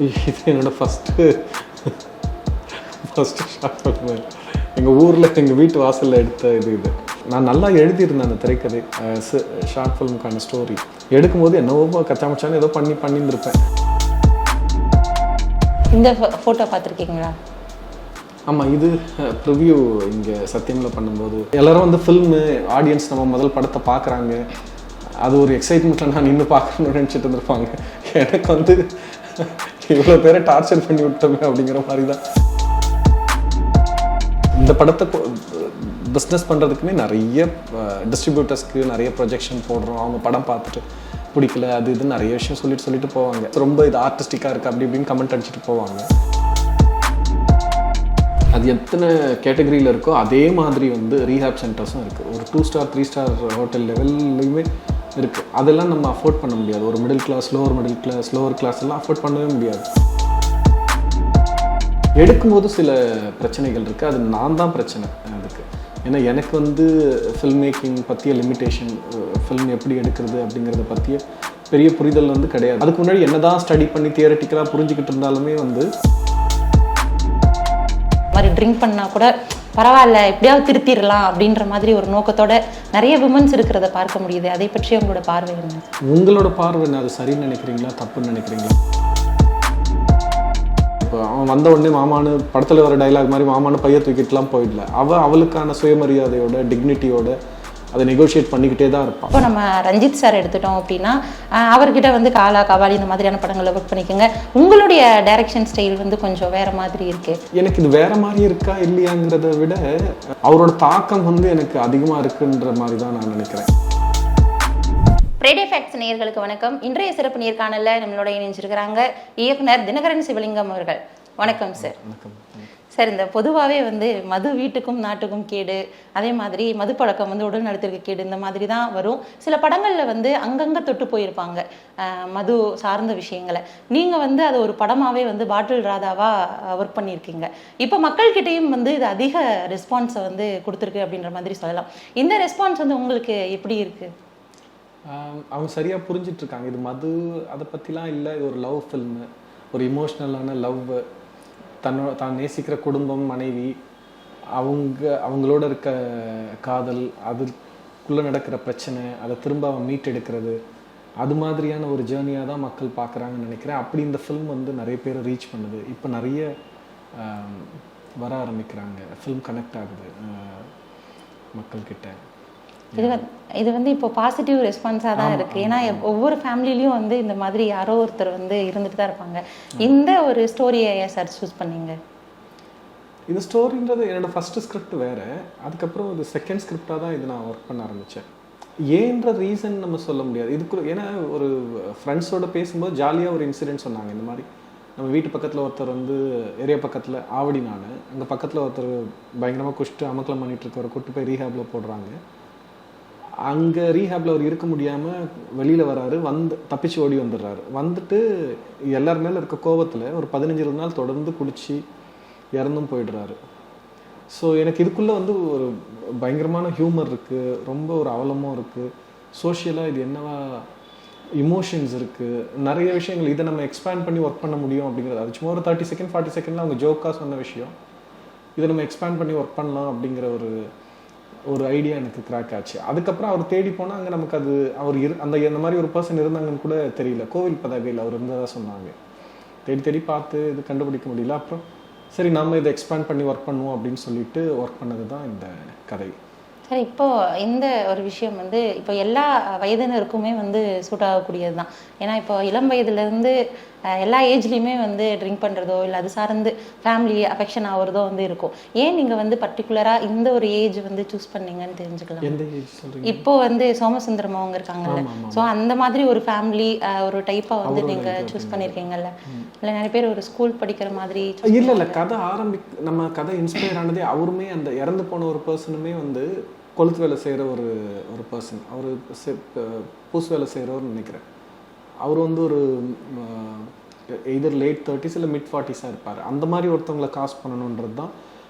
இது என்னோடய first short film. எங்கள் ஊரில் எங்கள் வீட்டு வாசலில் எடுத்த இது நான் நல்லா எழுதியிருந்தேன் அந்த திரைக்கதை, ஷார்ட் ஃபிலிமுக்கான ஸ்டோரி. எடுக்கும்போது என்னவோ கச்சாமச்சான்னு ஏதோ பண்ணியிருந்திருப்பேன். இந்த ஃபோட்டோ பார்த்துருக்கீங்களா? ஆமாம், இது ப்ரிவ்யூ இங்கே சத்தியமில் பண்ணும்போது எல்லோரும் வந்து ஃபில்மு ஆடியன்ஸ் நம்ம முதல் படத்தை பார்க்குறாங்க, அது ஒரு எக்ஸைட்மெண்ட்டில் நான் நின்று பார்க்கணும்னு நினச்சிட்டு இருந்திருப்பாங்க. எனக்கு வந்து இவ்வளோ பேரை டார்ச்சர் பண்ணி விட்டோமே அப்படிங்கிற மாதிரி தான். இந்த படத்தை பிஸ்னஸ் பண்ணுறதுக்குமே நிறைய டிஸ்ட்ரிபியூட்டர்ஸ்க்கு நிறைய ப்ரொஜெக்ஷன் போடுறோம். அவங்க படம் பார்த்துட்டு பிடிக்கல அது இது நிறைய விஷயம் சொல்லிட்டு போவாங்க. ரொம்ப இது ஆர்டிஸ்டிக்காக இருக்குது அப்படி இப்படின்னு கமெண்ட் அடிச்சுட்டு போவாங்க. அது எத்தனை கேட்டகரியில் இருக்கோ அதே மாதிரி வந்து ரீஹாப் சென்டர்ஸும் இருக்குது. ஒரு 2 ஸ்டார் 3 ஸ்டார் ஹோட்டல் லெவல்லையுமே இருக்குது. அதெல்லாம் நம்ம அஃபோர்ட் பண்ண முடியாது. ஒரு மிடில் கிளாஸ் லோவர் கிளாஸ் எல்லாம் அஃபோர்ட் பண்ணவே முடியாது. எடுக்கும்போது சில பிரச்சனைகள் இருக்குது. அது நான் தான் பிரச்சனை அதுக்கு. ஏன்னா எனக்கு வந்து ஃபில்ம் மேக்கிங் பற்றிய லிமிட்டேஷன், ஃபில்ம் எப்படி எடுக்கிறது அப்படிங்கிறத பற்றிய பெரிய புரிதல் வந்து கிடையாது. அதுக்கு முன்னாடி என்ன தான் ஸ்டடி பண்ணி தியரட்டிக்கலாக புரிஞ்சுக்கிட்டு இருந்தாலுமே வந்து மாதிரி ட்ரிங்க் பண்ணால் கூட பரவாயில்ல எப்படியாவது திருத்திடலாம் அப்படின்ற மாதிரி ஒரு நோக்கத்தோட நிறைய விமன்ஸ் இருக்கிறத பார்க்க முடியுது. அதை பற்றி உங்களோட பார்வை என்ன? உங்களோட பார்வை என்ன? அது சரின்னு நினைக்கிறீங்களா தப்புன்னு நினைக்கிறீங்களா? இப்போ அவன் வந்த உடனே மாமானு படத்தில் வர டைலாக் மாதிரி மாமானு பைய தூக்கிட்டுலாம் போயிடல. அவளுக்கான சுயமரியாதையோட டிக்னிட்டியோட அதை நெகோஷியேட் பண்ணிக்கிட்டே தான் இருப்பான். இப்போ நம்ம ரஞ்சித் சார் எடுத்துட்டோம் அப்படின்னா அவர்கிட்ட வந்து காலா கபாலி இந்த மாதிரியான படங்களை ஒர்க் பண்ணிக்கோங்க. உங்களுடைய டைரக்ஷன் ஸ்டைல் வந்து கொஞ்சம் வேற மாதிரி இருக்கு. எனக்கு இது வேற மாதிரி இருக்கா இல்லையாங்கிறத விட அவரோட தாக்கம் வந்து எனக்கு அதிகமாக இருக்குன்ற மாதிரி தான் நான் நினைக்கிறேன். ரேடியோ ஃபேக்ட்ஸ் நேயர்களுக்கு வணக்கம். இன்றைய சிறப்பு நேர்காணலில் நம்மளோட இணைஞ்சிருக்கிறாங்க இயக்குனர் தினகரன் சிவலிங்கம் அவர்கள். வணக்கம் சார். வணக்கம் சார், இந்த பொதுவாகவே வந்து மது வீட்டுக்கும் நாட்டுக்கும் கேடு, அதே மாதிரி மது பழக்கம் வந்து உடல் நலத்திற்கு கேடு, இந்த மாதிரி தான் வரும். சில படங்களில் வந்து அங்கங்கே தொட்டு போயிருப்பாங்க மது சார்ந்த விஷயங்களை. நீங்கள் வந்து அதை ஒரு படமாகவே வந்து பாட்டில் ராதாவாக ஒர்க் பண்ணியிருக்கீங்க. இப்போ மக்கள்கிட்டையும் வந்து இது அதிக ரெஸ்பான்ஸை வந்து கொடுத்துருக்கு அப்படின்ற மாதிரி சொல்லலாம். இந்த ரெஸ்பான்ஸ் வந்து உங்களுக்கு எப்படி இருக்குது? அவங்க சரியாக புரிஞ்சிட்ருக்காங்க. இது மது அதை பற்றிலாம் இல்லை. இது ஒரு லவ் ஃபில்மு, ஒரு இமோஷ்னலான லவ், தான் நேசிக்கிற குடும்பம், மனைவி, அவங்களோட இருக்க காதல், அதுக்குள்ளே நடக்கிற பிரச்சனை, அதை திரும்ப அவன் மீட் எடுக்கிறது, அது மாதிரியான ஒரு ஜேர்னியாக தான் மக்கள் பார்க்குறாங்கன்னு நினைக்கிறேன். அப்படி இந்த ஃபில்ம் வந்து நிறைய பேர் ரீச் பண்ணுது. இப்போ நிறைய வர ஆரம்பிக்கிறாங்க, ஃபில்ம் கனெக்ட் ஆகுது மக்கள்கிட்ட. இது வந்து இப்போ பாசிட்டிவ் ரெஸ்பான்ஸாக தான் இருக்குது. ஏன்னா ஒவ்வொரு ஃபேமிலிலையும் வந்து இந்த மாதிரி யாரோ ஒருத்தர் வந்து இருந்துட்டு தான் இருப்பாங்க. இந்த ஒரு ஸ்டோரியை சார் சூஸ் பண்ணீங்க? இந்த ஸ்டோரின்றது என்னோடய ஃபஸ்ட்டு ஸ்கிரிப்ட் வேறு. அதுக்கப்புறம் இது செகண்ட் ஸ்கிரிப்டாக தான் இது நான் ஒர்க் பண்ண ஆரம்பித்தேன். ஏன்ற ரீசன் நம்ம சொல்ல முடியாது இதுக்கு. ஏன்னா ஒரு ஃப்ரெண்ட்ஸோடு பேசும்போது ஜாலியாக ஒரு இன்சிடென்ட் சொன்னாங்க. இந்த மாதிரி நம்ம வீட்டு பக்கத்தில் ஒருத்தர் வந்து ஏரியா பக்கத்தில் ஆவடி, நான் அங்கே பக்கத்தில் ஒருத்தர் பயங்கரமாக குஷ்ட்டு அமக்கலம் பண்ணிகிட்ருக்கவரை கூட்டு போய் ரீஹேப்பில் போடுறாங்க. அங்கே ரீஹேப்பில் அவர் இருக்க முடியாமல் வெளியில் வராரு, தப்பிச்சு ஓடி வந்துடுறாரு. வந்துட்டு எல்லார் மேலே இருக்க கோபத்தில் ஒரு 15-20 நாள் தொடர்ந்து குடிச்சு இறந்தும் போயிடுறாரு. ஸோ எனக்கு இதுக்குள்ளே வந்து ஒரு பயங்கரமான ஹியூமர் இருக்குது, ரொம்ப ஒரு அவலமும் இருக்குது, சோஷியலாக இது என்னவா இமோஷன்ஸ் இருக்குது, நிறைய விஷயங்கள் இதை நம்ம எக்ஸ்பேண்ட் பண்ணி ஒர்க் பண்ண முடியும் அப்படிங்கிறது. அது சும்மா ஒரு 30 செகண்ட் 40 செகண்டில் அவங்க ஜோக்காக சொன்ன விஷயம். இதை நம்ம எக்ஸ்பேண்ட் பண்ணி ஒர்க் பண்ணலாம் அப்படிங்கிற ஒரு ஐடியா எனக்கு கிராக் ஆச்சு. அதுக்கப்புறம் அவர் தேடி போனால் அங்கே நமக்கு அது அவர் அந்த மாதிரி ஒரு பர்சன் இருந்தாங்கன்னு கூட தெரியல. கோவில் பதாகையில் அவர் இருந்ததாக சொன்னாங்க. தேடி பார்த்து இது கண்டுபிடிக்க முடியல. அப்புறம் சரி நம்ம இதை எக்ஸ்பேண்ட் பண்ணி ஒர்க் பண்ணுவோம் அப்படின்னு சொல்லிட்டு ஒர்க் பண்ணது தான் இந்த கதை. சரி, இப்போது இந்த ஒரு விஷயம் வந்து இப்போ எல்லா வயதினருக்குமே வந்து சூட் ஆகக்கூடியது தான். ஏன்னா இப்போ இளம் வயதுலேருந்து எல்லா ஏஜ்லேயுமே வந்து ட்ரிங்க் பண்ணுறதோ இல்லை அது சார்ந்து ஃபேமிலி அஃபெக்ஷன் ஆகிறதோ வந்து இருக்கும். ஏன் நீங்கள் வந்து பர்டிகுலராக இந்த ஒரு ஏஜ் வந்து சூஸ் பண்ணீங்கன்னு தெரிஞ்சுக்கலாம்? எந்த ஏஜ் சொல்றீங்க? இப்போ வந்து சோமசுந்தரம் அவங்க இருக்காங்கல்ல, ஸோ அந்த மாதிரி ஒரு ஃபேமிலி ஒரு டைப்பாக வந்து நீங்கள் சூஸ் பண்ணியிருக்கீங்கல்ல. இல்லை நிறைய பேர் ஒரு ஸ்கூல் படிக்கிற மாதிரி இல்லை கதை நம்ம கதை இன்ஸ்பயர் ஆனதே அவருமே அந்த இறந்து போன ஒரு பர்சனுமே வந்து கொளுத்து வேலை செய்கிற ஒரு பர்சன். அவர் பூசு வேலை செய்கிறவர்னு நினைக்கிறேன். அவர் வந்து ஒரு எய்தர் லேட் 30s இல்லை மிட் 40s இருப்பார். அந்த மாதிரி ஒருத்தவங்களை காஸ்ட் பண்ணணுன்றது தான்.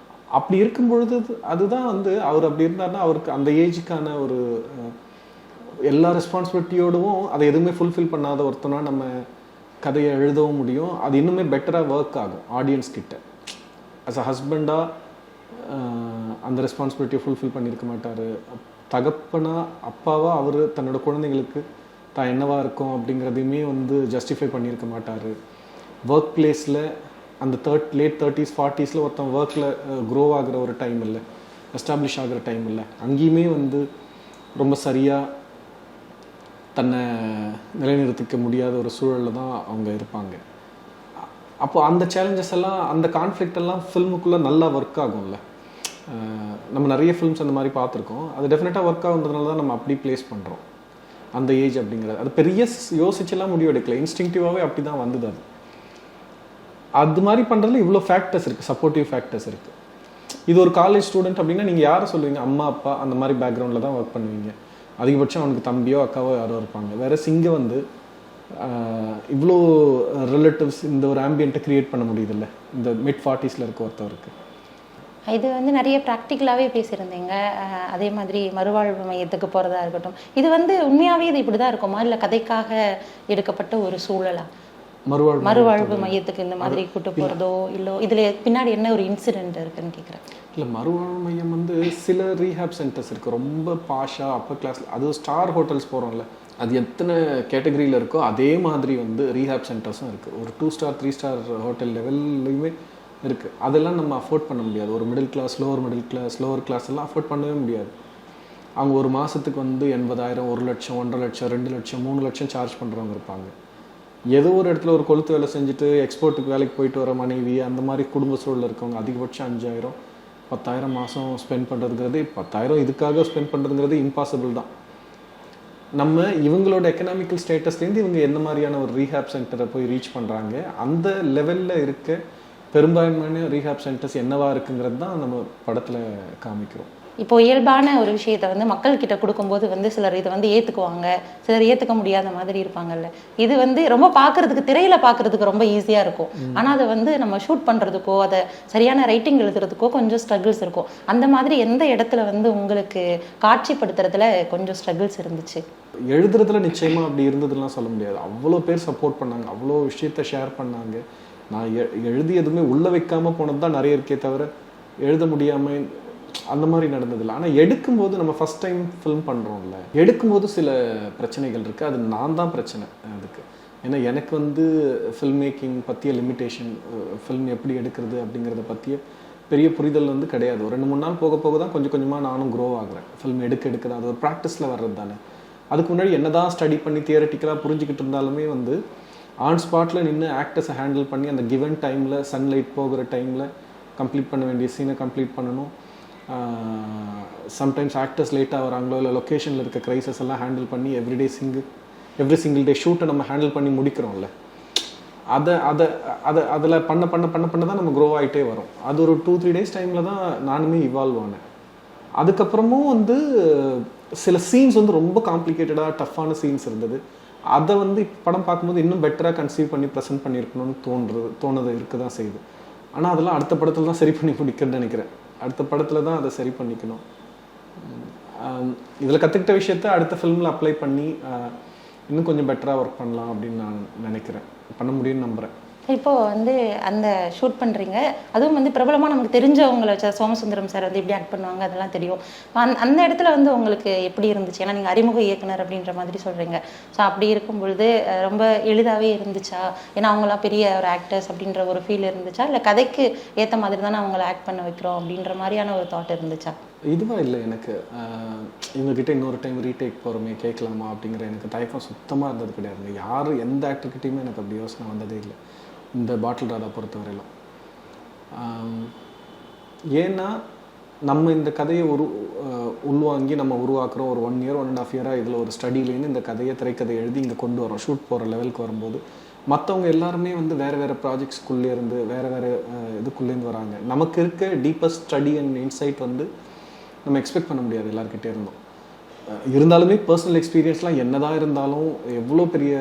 அப்படி இருக்கும் பொழுது அதுதான் வந்து அவர் அப்படி இருந்தார்னா அவருக்கு அந்த ஏஜுக்கான ஒரு எல்லா ரெஸ்பான்சிபிலிட்டியோடவும் அதை எதுவுமே ஃபுல்ஃபில் பண்ணாத ஒருத்தனா நம்ம கதையை எழுதவும் முடியும். அது இன்னுமே பெட்டராக ஒர்க் ஆகும் ஆடியன்ஸ் கிட்ட. ஆஸ் அ ஹஸ்பண்டாக அந்த ரெஸ்பான்சிபிலிட்டியை ஃபுல்ஃபில் பண்ணியிருக்க மாட்டார். தகப்பனா அப்பாவா அவர் தன்னோட குழந்தைங்களுக்கு தான் என்னவா இருக்கும் அப்படிங்கிறதையுமே வந்து ஜஸ்டிஃபை பண்ணியிருக்க மாட்டார். ஒர்க் பிளேஸில் அந்த லேட் 30s 40s ஒருத்தன் ஒர்க்கில் க்ரோ ஆகிற ஒரு டைம் இல்லை, எஸ்டாப்ளிஷ் ஆகிற டைம் இல்லை. அங்கேயுமே வந்து ரொம்ப சரியாக தன்னை நிலைநிறுத்திக்க முடியாத ஒரு சூழலில் தான் அவங்க இருப்பாங்க. அப்போ அந்த சேலஞ்சஸ் எல்லாம், அந்த கான்ஃப்ளிக்ட் எல்லாம் ஃபில்முக்குள்ளே நல்லா ஒர்க் ஆகும்ல. நம்ம நிறைய ஃபில்ம்ஸ் அந்த மாதிரி பார்த்துருக்கோம். அது டெஃபினட்டாக ஒர்க் ஆகுன்றதுனால தான் நம்ம அப்படி ப்ளேஸ் பண்ணுறோம் அந்த ஏஜ் அப்படிங்கிறது. அது பெரிய யோசிச்செல்லாம் முடிவு எடுக்கல, இன்ஸ்டிங்டிவாகவே அப்படி தான் வந்தது. அது மாதிரி பண்ணுறதுல இவ்வளோ ஃபேக்டர்ஸ் இருக்குது, சப்போர்ட்டிவ் ஃபேக்டர்ஸ் இருக்குது. இது ஒரு காலேஜ் ஸ்டூடெண்ட் அப்படின்னா நீங்கள் யாரை சொல்லுவீங்க? அம்மா அப்பா அந்த மாதிரி பேக்ரவுண்டில் தான் ஒர்க் பண்ணுவீங்க. அதிகபட்சம் அவனுக்கு தம்பியோ அக்காவோ யாரோ இருப்பாங்க. வேறு இங்கே வந்து இவ்வளோ ரிலேட்டிவ்ஸ் இந்த ஒரு ஆம்பியண்ட்டை க்ரியேட் பண்ண முடியுதில்ல இந்த மிட் 40s இருக்க ஒருத்தவருக்கு. இது வந்து நிறைய ப்ராக்டிக்கலாகவே பேசியிருந்தீங்க. அதே மாதிரி மறுவாழ்வு மையத்துக்கு போகிறதா இருக்கட்டும், இது வந்து உண்மையாகவே இது இப்படி தான் இருக்குமா, இல்லை கதைக்காக எடுக்கப்பட்ட ஒரு சூழலா? மறுவாழ்வு மையத்துக்கு இந்த மாதிரி கூட்டு போகிறதோ இல்லை இதில் பின்னாடி என்ன ஒரு இன்சிடென்ட் இருக்குன்னு கேட்குறேன். இல்லை, மறுவாழ்வு மையம் வந்து சில ரீஹாப் சென்டர்ஸ் இருக்குது, ரொம்ப பாஷா அப்பர் கிளாஸில். அது ஸ்டார் ஹோட்டல்ஸ் போகிறோம்ல, அது எத்தனை கேட்டகரியில் இருக்கோ அதே மாதிரி வந்து ரீஹாப் சென்டர்ஸும் இருக்குது. ஒரு 2 ஸ்டார் 3 ஸ்டார் ஹோட்டல் லெவல்லையுமே இருக்குது. அதெல்லாம் நம்ம அஃபோர்ட் பண்ண முடியாது. ஒரு மிடில் கிளாஸ், லோவர் கிளாஸ் எல்லாம் அஃபோர்ட் பண்ணவே முடியாது. அவங்க ஒரு மாதத்துக்கு வந்து 80,000, 1 லட்சம், 1.5 லட்சம், 2 லட்சம், 3 லட்சம் சார்ஜ் பண்ணுறவங்க இருப்பாங்க. ஏதோ ஒரு இடத்துல ஒரு கொளுத்து வேலை செஞ்சுட்டு எக்ஸ்போர்ட்டுக்கு வேலைக்கு போயிட்டு வர மனைவி, அந்த மாதிரி குடும்ப சூழலில் இருக்கவங்க அதிகபட்சம் 5,000 10,000 மாதம் ஸ்பெண்ட் பண்ணுறதுங்கிறது, 10,000 இதுக்காக ஸ்பெண்ட் பண்ணுறதுங்கிறது இம்பாசிபிள் தான். நம்ம இவங்களோட எக்கனாமிக்கல் ஸ்டேட்டஸ்லேருந்து இவங்க எந்த மாதிரியான ஒரு ரீஹாப் சென்டரை போய் ரீச் பண்ணுறாங்க, அந்த லெவலில் இருக்க பெரும்பான்மையான ரீஹாப் சென்டர்ஸ் என்னவா இருக்குங்கிறது தான் நம்ம படத்தில் காமிக்கிறோம். இப்போ இயல்பான ஒரு விஷயத்தை வந்து மக்கள்கிட்ட கொடுக்கும்போது வந்து சிலர் இதை வந்து ஏற்றுக்குவாங்க, சிலர் ஏற்றுக்க முடியாத மாதிரி இருப்பாங்கல்ல. இது வந்து ரொம்ப பார்க்கறதுக்கு, திரையில பார்க்கறதுக்கு ரொம்ப ஈஸியாக இருக்கும். ஆனால் அதை வந்து நம்ம ஷூட் பண்ணுறதுக்கோ, அதை சரியான ரைட்டிங் எழுதுறதுக்கோ கொஞ்சம் ஸ்ட்ரகிள்ஸ் இருக்கும். அந்த மாதிரி எந்த இடத்துல வந்து உங்களுக்கு காட்சிப்படுத்துறதுல கொஞ்சம் ஸ்ட்ரகிள்ஸ் இருந்துச்சு? எழுதுறதுல நிச்சயமாக அப்படி இருந்ததுலாம் சொல்ல முடியாது. அவ்வளோ பேர் சப்போர்ட் பண்ணாங்க, அவ்வளோ விஷயத்த ஷேர் பண்ணாங்க. நான் எழுதி எதுவுமே உள்ளே வைக்காமல் போனது தான் நிறைய இருக்கே தவிர எழுத முடியாமல் அந்த மாதிரி நடந்ததில்லை. ஆனால் எடுக்கும்போது நம்ம ஃபஸ்ட் டைம் ஃபில்ம் பண்ணுறோம்ல, எடுக்கும்போது சில பிரச்சனைகள் இருக்குது. அது நான் தான் பிரச்சனை அதுக்கு. ஏன்னா எனக்கு வந்து ஃபில்ம் மேக்கிங் பற்றிய லிமிட்டேஷன், ஃபில்ம் எப்படி எடுக்கிறது அப்படிங்கிறத பற்றிய பெரிய புரிதல் வந்து கிடையாது. ஒரு 2-3 நாள் போக போக தான் கொஞ்சம் கொஞ்சமாக நானும் க்ரோ ஆகுறேன். ஃபில்ம் எடுக்க தான் அது ஒரு ப்ராக்டிஸில் வர்றது தானே. அதுக்கு முன்னாடி என்ன தான் ஸ்டடி பண்ணி தியரட்டிக்கலாக புரிஞ்சுக்கிட்டு இருந்தாலுமே வந்து ஆன் ஸ்பாட்டில் நின்று ஆக்டர்ஸை ஹேண்டில் பண்ணி அந்த கிவன் டைமில், சன்லைட் போகிற டைமில் கம்ப்ளீட் பண்ண வேண்டிய சீனை கம்ப்ளீட் பண்ணணும். சம்டைம்ஸ் ஆக்டர்ஸ் லேட்டாக வராங்களோ, இல்லை லொக்கேஷனில் இருக்க க்ரைசஸ் எல்லாம் ஹேண்டில் பண்ணி எவ்ரி சிங்கிள் டே ஷூட்டை நம்ம ஹேண்டில் பண்ணி முடிக்கிறோம்ல. அதில் பண்ண தான் நம்ம க்ரோ ஆகிட்டே வரும். அது ஒரு 2-3 டேஸ் டைமில் தான் நானுமே இவால்வ் ஆனேன். அதுக்கப்புறமும் வந்து சில சீன்ஸ் வந்து ரொம்ப காம்ப்ளிகேட்டடாக டஃப்பான சீன்ஸ் இருந்தது. அதை வந்து படம் பார்க்கும்போது இன்னும் பெட்டராக கன்சீவ் பண்ணி ப்ரெசென்ட் பண்ணியிருக்கணும்னு தோணுது இருக்க தான் செய்யுது. ஆனால் அதெல்லாம் அடுத்த படத்தில் தான் சரி பண்ணி முடிக்கிறேன்னு நினைக்கிறேன். அடுத்த படத்தில் தான் அதை சரி பண்ணிக்கணும். இதில் கற்றுக்கிட்ட விஷயத்த அடுத்த ஃபில்மில் அப்ளை பண்ணி இன்னும் கொஞ்சம் பெட்டராக ஒர்க் பண்ணலாம் அப்படின்னு நான் நினைக்கிறேன். பண்ண முடியும்னு நம்புகிறேன். இப்போ வந்து அந்த ஷூட் பண்ணுறீங்க, அதுவும் வந்து பிரபலமாக நமக்கு தெரிஞ்சவங்களை வச்ச சோமசுந்தரம் சார் வந்து எப்படி ஆக்ட் பண்ணுவாங்க அதெல்லாம் தெரியும். அந்த இடத்துல வந்து உங்களுக்கு எப்படி இருந்துச்சு? ஏன்னா நீங்கள் அறிமுக இயக்குனர் அப்படின்ற மாதிரி சொல்கிறீங்க. ஸோ அப்படி இருக்கும் பொழுது ரொம்ப எளிதாகவே இருந்துச்சா? ஏன்னா அவங்களாம் பெரிய ஒரு ஆக்டர்ஸ் அப்படின்ற ஒரு ஃபீல் இருந்துச்சா, இல்லை கதைக்கு ஏற்ற மாதிரி தானே அவங்கள ஆக்ட் பண்ண வைக்கிறோம் அப்படின்ற மாதிரியான ஒரு தாட் இருந்துச்சா? இதுவாக இல்லை, எனக்கு இவங்ககிட்ட இன்னொரு டைம் ரீடேக் போகிறோமே கேட்கலாமா அப்படிங்கிற எனக்கு தயக்கம் சுத்தமாக இருந்தது கிடையாது. யார் எந்த ஆக்டர்கிட்டையுமே எனக்கு அப்படி யோசனை வந்ததே இல்லை இந்த பாட்டில் ராதா பொறுத்தவரையிலும். ஏன்னா நம்ம இந்த கதையை உள்வாங்கி நம்ம உருவாக்குறோம். ஒரு 1 year 1.5 year இதில் ஒரு ஸ்டடியிலேருந்து இந்த திரைக்கதை எழுதி இங்கே கொண்டு வரோம். ஷூட் போகிற லெவலுக்கு வரும்போது மற்றவங்க எல்லாருமே வந்து வேறு ப்ராஜெக்ட்ஸ்குள்ளே இருந்து வேறு இதுக்குள்ளேருந்து வராங்க. நமக்கு இருக்க டீப்பஸ்ட் ஸ்டடி அண்ட் இன்சைட் வந்து நம்ம எக்ஸ்பெக்ட் பண்ண முடியாது எல்லாருக்கிட்டே இருந்தோம். இருந்தாலுமே பர்சனல் எக்ஸ்பீரியன்ஸ்லாம் என்னதான் இருந்தாலும், எவ்வளோ பெரிய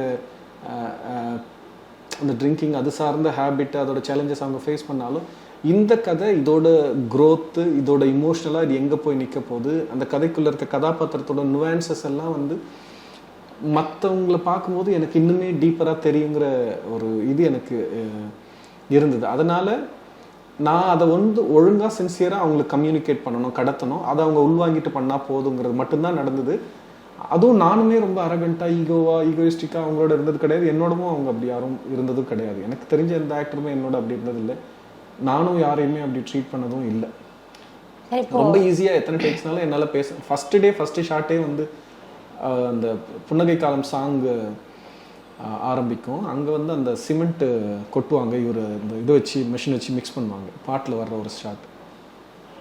அந்த ட்ரிங்கிங் அது சார்ந்த ஹேபிட், அதோட சேலஞ்சஸ் அவங்க ஃபேஸ் பண்ணாலும், இந்த கதை இதோட க்ரோத்து, இதோட இமோஷ்னலாக இது எங்கே போய் நிற்க போகுது, அந்த கதைக்குள்ளே இருக்க கதாபாத்திரத்தோட நுவான்சஸ் எல்லாம் வந்து மற்றவங்களை பார்க்கும்போது எனக்கு இன்னுமே டீப்பராக தெரியுங்கிற ஒரு இது எனக்கு இருந்தது. அதனால் நான் அதை வந்து ஒழுங்காக சின்சியராக அவங்களுக்கு கம்யூனிகேட் பண்ணணும், கடத்தணும், அதை அவங்க உள்வாங்கிட்டு பண்ணால் போதுங்கிறது மட்டும்தான் நடந்தது. அதுவும் நானுமே ரொம்ப அரகண்ட்டாக ஈகோயிஸ்டிக்காக அவங்களோட இருந்தது கிடையாது. என்னோடவும் அவங்க அப்படி யாரும் இருந்ததும் கிடையாது. எனக்கு தெரிஞ்ச எந்த ஆக்டருமே என்னோட அப்படி இருந்தது இல்லை. நானும் யாரையுமே அப்படி ட்ரீட் பண்ணதும் இல்லை. ரொம்ப ஈஸியாக எத்தனை டேக்ஸ்னாலும் என்னால் ஃபஸ்ட்டு ஷார்ட்டே வந்து அந்த புன்னகை காலம் சாங் ஆரம்பிக்கும். அங்கே வந்து அந்த சிமெண்ட்டு கொட்டுவாங்க, இவர் இந்த இதை வச்சு மிஷின் வச்சு மிக்ஸ் பண்ணுவாங்க, பாட்டில் வர்ற ஒரு ஷாட்.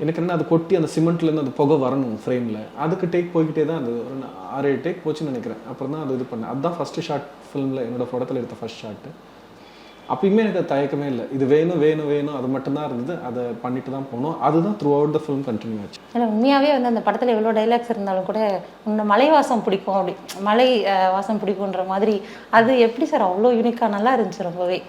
எனக்கு என்ன, அது கொட்டி அந்த சிமெண்ட்லேருந்து அந்த புகை வரணும் ஃப்ரேமில். அதுக்கு டேக் போய்கிட்டே தான் அது ஒரு 6-7 டேக் போச்சுன்னு நினைக்கிறேன். அப்புறம் தான் அது இது பண்ணேன். அதுதான் ஃபஸ்ட்டு ஷாட் ஃபிலிமில், என்னோடய படத்தில் எடுத்த ஃபஸ்ட் ஷாட்டு. அப்பயுமே எனக்கு அது தயக்கமே இல்லை. இது வேணும் அது மட்டும்தான் இருந்தது. அதை பண்ணிட்டு தான் போனோம். அதுதான் through out the film continue ஆச்சு. இல்லை, உண்மையாகவே வந்து அந்த படத்தில் எவ்வளோ டைலாக்ஸ் இருந்தாலும் கூட உன்னை மலை வாசம் பிடிக்கும், அப்படி மலை வாசம் பிடிக்குன்ற மாதிரி அது எப்படி சார் அவ்வளோ யூனிக்காக நல்லா இருந்துச்சு ரொம்பவே.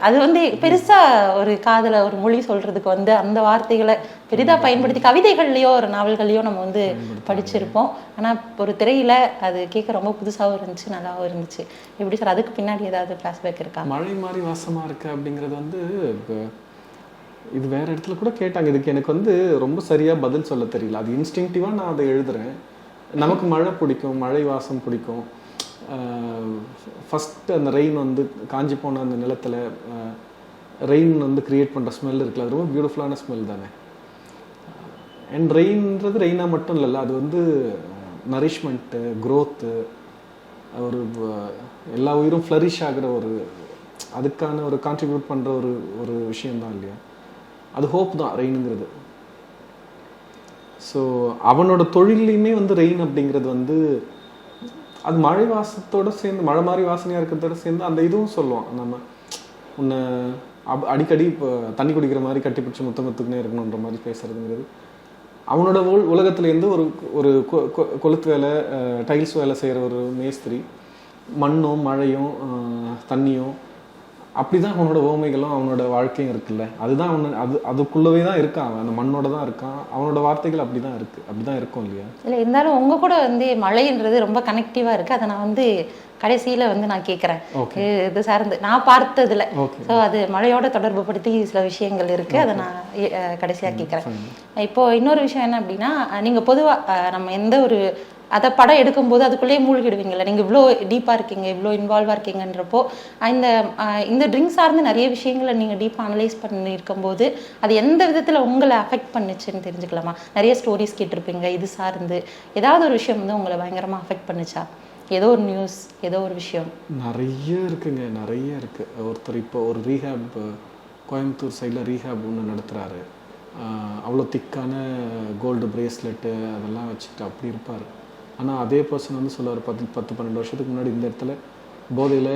அது வந்து பெருசா ஒரு காதல ஒரு மொழி சொல்றதுக்கு வந்து அந்த வார்த்தைகளை பெரிதா பயன்படுத்தி கவிதைகள்லயோ ஒரு நாவல்கள்லயோ நம்ம வந்து படிச்சிருப்போம். ஆனா ஒரு திரையில அது கேட்க ரொம்ப புதுசாகவும் இருந்துச்சு, நல்லாவும் இருந்துச்சு. எப்படி சார் அதுக்கு பின்னாடி ஏதாவது ஃபிளாஷ்பேக் இருக்கா? மழை மாதிரி வாசமா இருக்கு அப்படிங்கிறது வந்து இது வேற இடத்துல கூட கேட்டாங்க. இதுக்கு எனக்கு வந்து ரொம்ப சரியா பதில் சொல்ல தெரியல. அது இன்ஸ்டிங்டிவா நான் அதை எழுதுறேன். நமக்கு மழை பிடிக்கும், மழை வாசம் பிடிக்கும். ஃபஸ்ட்டு அந்த ரெயின் வந்து காஞ்சி போன அந்த நிலத்தில் ரெயின் வந்து க்ரியேட் பண்ணுற ஸ்மெல் இருக்குல்ல, அது ரொம்ப பியூட்டிஃபுல்லான ஸ்மெல் தானே. அண்ட் ரெயின்றது ரெயினாக மட்டும் இல்லைல்ல, அது வந்து நரிஷ்மெண்ட்டு, க்ரோத்து, ஒரு எல்லா உயிரும் ஃப்ளரிஷ் ஆகிற ஒரு அதுக்கான ஒரு கான்ட்ரிபியூட் பண்ணுற ஒரு விஷயந்தான் இல்லையா. அது ஹோப் தான் ரெயினுங்கிறது. ஸோ அவனோட தொழிலையுமே வந்து ரெயின் அப்படிங்கிறது வந்து அது மழை வாசத்தோடு சேர்ந்து, மழை மாதிரி வாசனையாக இருக்கிறதோட சேர்ந்து அந்த இதுவும் சொல்லுவான். நம்ம உன்னை அடிக்கடி இப்போ தண்ணி குடிக்கிற மாதிரி கட்டி பிடிச்சி முத்தத்துக்குன்னே இருக்கணுன்ற மாதிரி பேசுறதுங்கிறது அவனோட உலகத்துலேருந்து ஒரு கொளுத்து வேலை, டைல்ஸ் வேலை செய்கிற ஒரு மேஸ்திரி, மண்ணும் மழையும் தண்ணியும் அப்படி தான் அவனோட ஓமைகளும் அவனோட வாழ்க்கையும் இருக்குல்ல. அதுதான் அதுக்குள்ளவே தான் இருக்கான். அவன் அந்த மண்ணோட தான் இருக்கான். அவனோட வார்த்தைகள் அப்படி தான் இருக்குது, அப்படி தான் இருக்கும் இல்லையா. இல்லை, இருந்தாலும் உங்கள் கூட வந்து மழைன்றது ரொம்ப கனெக்டிவாக இருக்குது. அதை நான் வந்து கடைசியில் வந்து நான் கேட்குறேன், இது சார்ந்து நான் பார்த்ததில்ல. ஸோ அது மழையோட தொடர்பு படுத்தி சில விஷயங்கள் இருக்குது, அதை நான் கடைசியாக கேட்குறேன். இப்போது இன்னொரு விஷயம் என்ன அப்படின்னா, நீங்கள் பொதுவாக நம்ம எந்த ஒரு அதை படம் எடுக்கும்போது அதுக்குள்ளேயே மூழ்கிடுவீங்கல்ல, நீங்கள் இவ்வளோ டீப்பாக இருக்கீங்க, இவ்வளோ இன்வால்வாக இருக்கீங்கன்றப்போ இந்த ட்ரிங்க் சார்ந்து நிறைய விஷயங்களை நீங்கள் டீப்பாக அனலைஸ் பண்ணியிருக்கும்போது அது எந்த விதத்தில் உங்களை அஃபெக்ட் பண்ணுச்சுன்னு தெரிஞ்சுக்கலாமா? நிறைய ஸ்டோரிஸ் கேட்டிருப்பீங்க, இது சார்ந்து ஏதாவது ஒரு விஷயம் வந்து உங்களை பயங்கரமாக அஃபெக்ட் பண்ணுச்சா? ஏதோ ஒரு நியூஸ், ஏதோ ஒரு விஷயம்? நிறைய இருக்குங்க, நிறைய இருக்குது. ஒருத்தர் இப்போ ஒரு ரீஹேப், கோயம்புத்தூர் சைடில் ரீஹேப் ஒன்று நடத்துகிறாரு. அவ்வளோ திக்கான கோல்டு பிரேஸ்லெட்டு அதெல்லாம் வச்சுட்டு அப்படி இருப்பார். ஆனால் அதே பர்சன் வந்து சொல்லுவார், 10-12 வருஷத்துக்கு முன்னாடி இந்த இடத்துல போதையில்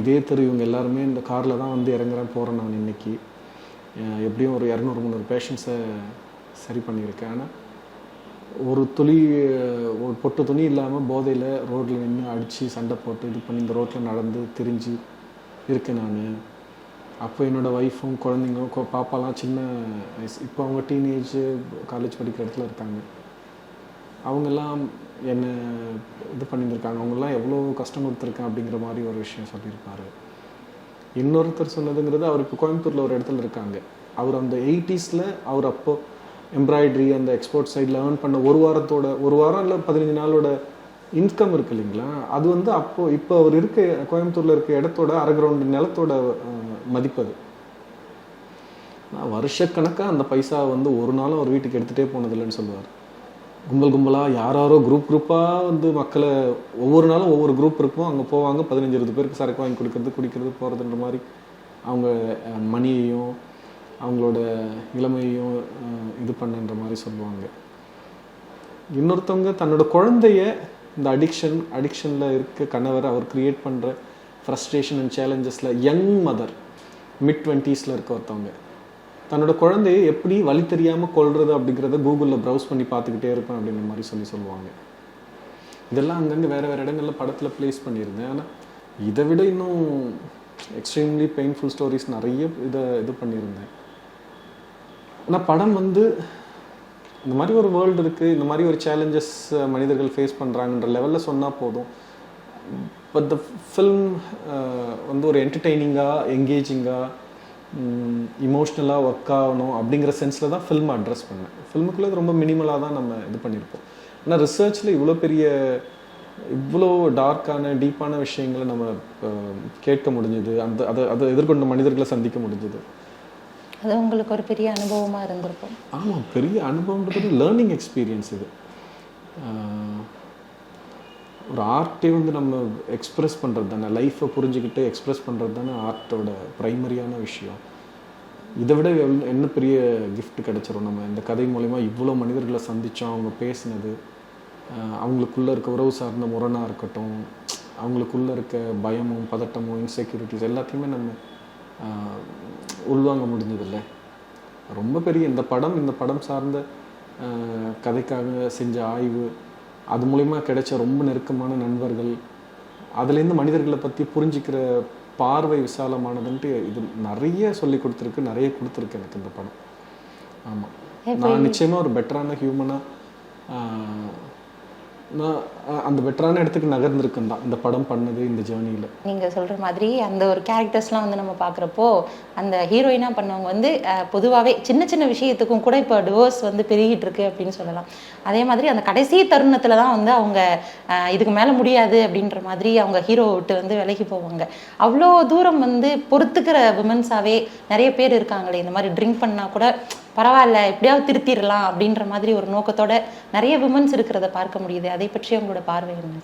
இதே தெரு இவங்க எல்லாருமே இந்த காரில் தான் வந்து இறங்குறேன் போகிறேன் நான் இன்றைக்கி. எப்படியும் ஒரு 200-300 பேஷண்ட்ஸை சரி பண்ணியிருக்கேன். ஆனால் ஒரு பொட்டு துணி இல்லாமல் போதையில் ரோட்டில் நின்று அடித்து சண்டை போட்டு இது பண்ணி இந்த ரோட்டில் நடந்து திரிஞ்சு இருக்கேன் நான். அப்போ என்னோடய ஒய்ஃபும் குழந்தைங்க பாப்பாலாம் சின்ன வயசு, இப்போ அவங்க டீனேஜ் காலேஜ் படிக்கிற இடத்துல இருக்காங்க. அவங்கெல்லாம் என்னை இது பண்ணியிருக்காங்க. அவங்கெல்லாம் எவ்வளோ கஷ்டம் கொடுத்துருக்கேன் அப்படிங்கிற மாதிரி ஒரு விஷயம் சொல்லியிருப்பார். இன்னொருத்தர் சொன்னதுங்கிறது, அவர் இப்போ கோயம்புத்தூரில் ஒரு இடத்துல இருக்காங்க. அவர் அந்த 80s அவர் அப்போ எம்ப்ராய்டரி அந்த எக்ஸ்போர்ட் சைடில் ஏர்ன் பண்ண ஒரு வாரம் இல்லை 15 நாளோட இன்கம் இருக்குது இல்லைங்களா, அது வந்து இப்போ அவர் கோயம்புத்தூரில் இருக்க இடத்தோட அரை கிரவுண்டு நிலத்தோட மதிப்பு. அது வருஷக்கணக்காக அந்த பைசா வந்து ஒரு நாளும் அவர் வீட்டுக்கு எடுத்துகிட்டே போனதில்லைன்னு சொல்லுவார். கும்பலாக யாரோ குரூப்பாக வந்து மக்களை ஒவ்வொரு நாளும் ஒவ்வொரு குரூப் இருக்கும், அங்கே போவாங்க, 15-20 பேருக்கு சரக்கு வாங்கி குடிக்கிறது போகிறதுன்ற மாதிரி அவங்க மணியையும் அவங்களோட இளமையையும் இது பண்ணுன்ற மாதிரி சொல்லுவாங்க. இன்னொருத்தவங்க தன்னோட குழந்தைய இந்த அடிக்ஷனில் இருக்க கணவர் அவர் க்ரியேட் பண்ணுற ஃப்ரஸ்ட்ரேஷன் அண்ட் சேலஞ்சஸில் யங் மதர் mid-20s இருக்க ஒருத்தவங்க தன்னோட குழந்தைய எப்படி வழி தெரியாமல் கொள்வது அப்படிங்கிறத கூகுளில் ப்ரௌஸ் பண்ணி பார்த்துக்கிட்டே இருப்பேன் அப்படின்ற மாதிரி சொல்லுவாங்க. இதெல்லாம் அங்கங்கே வேறு இடங்களில் படத்தில் ப்ளேஸ் பண்ணியிருந்தேன். ஆனால் இதை விட இன்னும் எக்ஸ்ட்ரீம்லி பெயின்ஃபுல் ஸ்டோரிஸ் நிறைய இது பண்ணியிருந்தேன். ஆனால் படம் வந்து இந்த மாதிரி ஒரு வேர்ல்டு இருக்குது, இந்த மாதிரி ஒரு சேலஞ்சஸ் மனிதர்கள் ஃபேஸ் பண்ணுறாங்கன்ற லெவலில் சொன்னால் போதும். பட் த ஃபில்ம் வந்து ஒரு என்டர்டெய்னிங்காக, என்கேஜிங்காக, இமோஷ்னலாக ஒர்க் ஆகணும் அப்படிங்கிற சென்ஸில் தான் ஃபில்மை அட்ரஸ் பண்ணேன். ஃபில்முக்குள்ளே இது ரொம்ப மினிமலாக தான் நம்ம இது பண்ணியிருப்போம். ஆனால் ரிசர்ச்சில் இவ்வளோ டார்க்கான டீப்பான விஷயங்களை நம்ம கேட்க முடிஞ்சது, அதை எதிர்கொண்ட மனிதர்களை சந்திக்க முடிஞ்சது. அது உங்களுக்கு ஒரு பெரிய அனுபவமாக இருந்திருக்கும். ஆமாம், பெரிய அனுபவம்ன்றது லேர்னிங் எக்ஸ்பீரியன்ஸ் இது. ஒரு ஆர்ட்டே வந்து நம்ம எக்ஸ்ப்ரெஸ் பண்ணுறது தானே, லைஃப்பை புரிஞ்சுக்கிட்டு எக்ஸ்ப்ரெஸ் பண்ணுறது தானே ஆர்ட்டோட ப்ரைமரியான விஷயம். இதை விட என்ன பெரிய கிஃப்ட் கிடச்சிரும். நம்ம இந்த கதை மூலமா இவ்வளோ மனிதர்களை சந்தித்தோம், அவங்க பேசினது, அவங்களுக்குள்ளே இருக்க உறவு சார்ந்த முரணாக இருக்கட்டும், அவங்களுக்குள்ளே இருக்க பயமும் பதட்டமும் இன்செக்யூரிட்டிஸ் எல்லாத்தையுமே நம்ம உள்வாங்க முடிஞ்சதில்லை. ரொம்ப பெரிய இந்த படம் சார்ந்த கதைக்காக செஞ்ச ஆய்வு, அது மூலிமா கிடைச்ச ரொம்ப நெருக்கமான நண்பர்கள், அதுலேருந்து மனிதர்களை பற்றி புரிஞ்சிக்கிற பார்வை விசாலமானதுன்ட்டு இது நிறைய சொல்லி கொடுத்துருக்கு, நிறைய கொடுத்துருக்கு எனக்கு இந்த படம். ஆமாம், நான் நிச்சயமாக ஒரு பெட்டரான ஹியூமனாக நான் அந்த பெட்டரான இடத்துக்கு நகர்ந்துருக்குன்னு தான் இந்த படம் பண்ணது. இந்த ஜேர்னியில் நீங்கள் சொல்கிற மாதிரி அந்த ஒரு கேரக்டர்ஸ்லாம் வந்து நம்ம பார்க்குறப்போ அந்த ஹீரோயினாக பண்ணவங்க வந்து பொதுவாகவே சின்ன சின்ன விஷயத்துக்கும் கூட இப்போ டிவோர்ஸ் வந்து பெருகிட்டு இருக்கு அப்படின்னு சொல்லலாம். அதே மாதிரி அந்த கடைசி தருணத்தில் தான் வந்து அவங்க இதுக்கு மேலே முடியாது அப்படின்ற மாதிரி அவங்க ஹீரோவை விட்டு வந்து விலகி போவாங்க. அவ்வளோ தூரம் வந்து பொறுத்துக்கிற விமன்ஸாகவே நிறைய பேர் இருக்காங்களே. இந்த மாதிரி ட்ரிங்க் பண்ணால் கூட பரவாயில்ல, எப்படியாவது திருத்திடலாம் அப்படின்ற மாதிரி ஒரு நோக்கத்தோட நிறைய விமன்ஸ் இருக்கிறத பார்க்க முடியுது. அதை பற்றி உங்களோட பார்வை என்ன?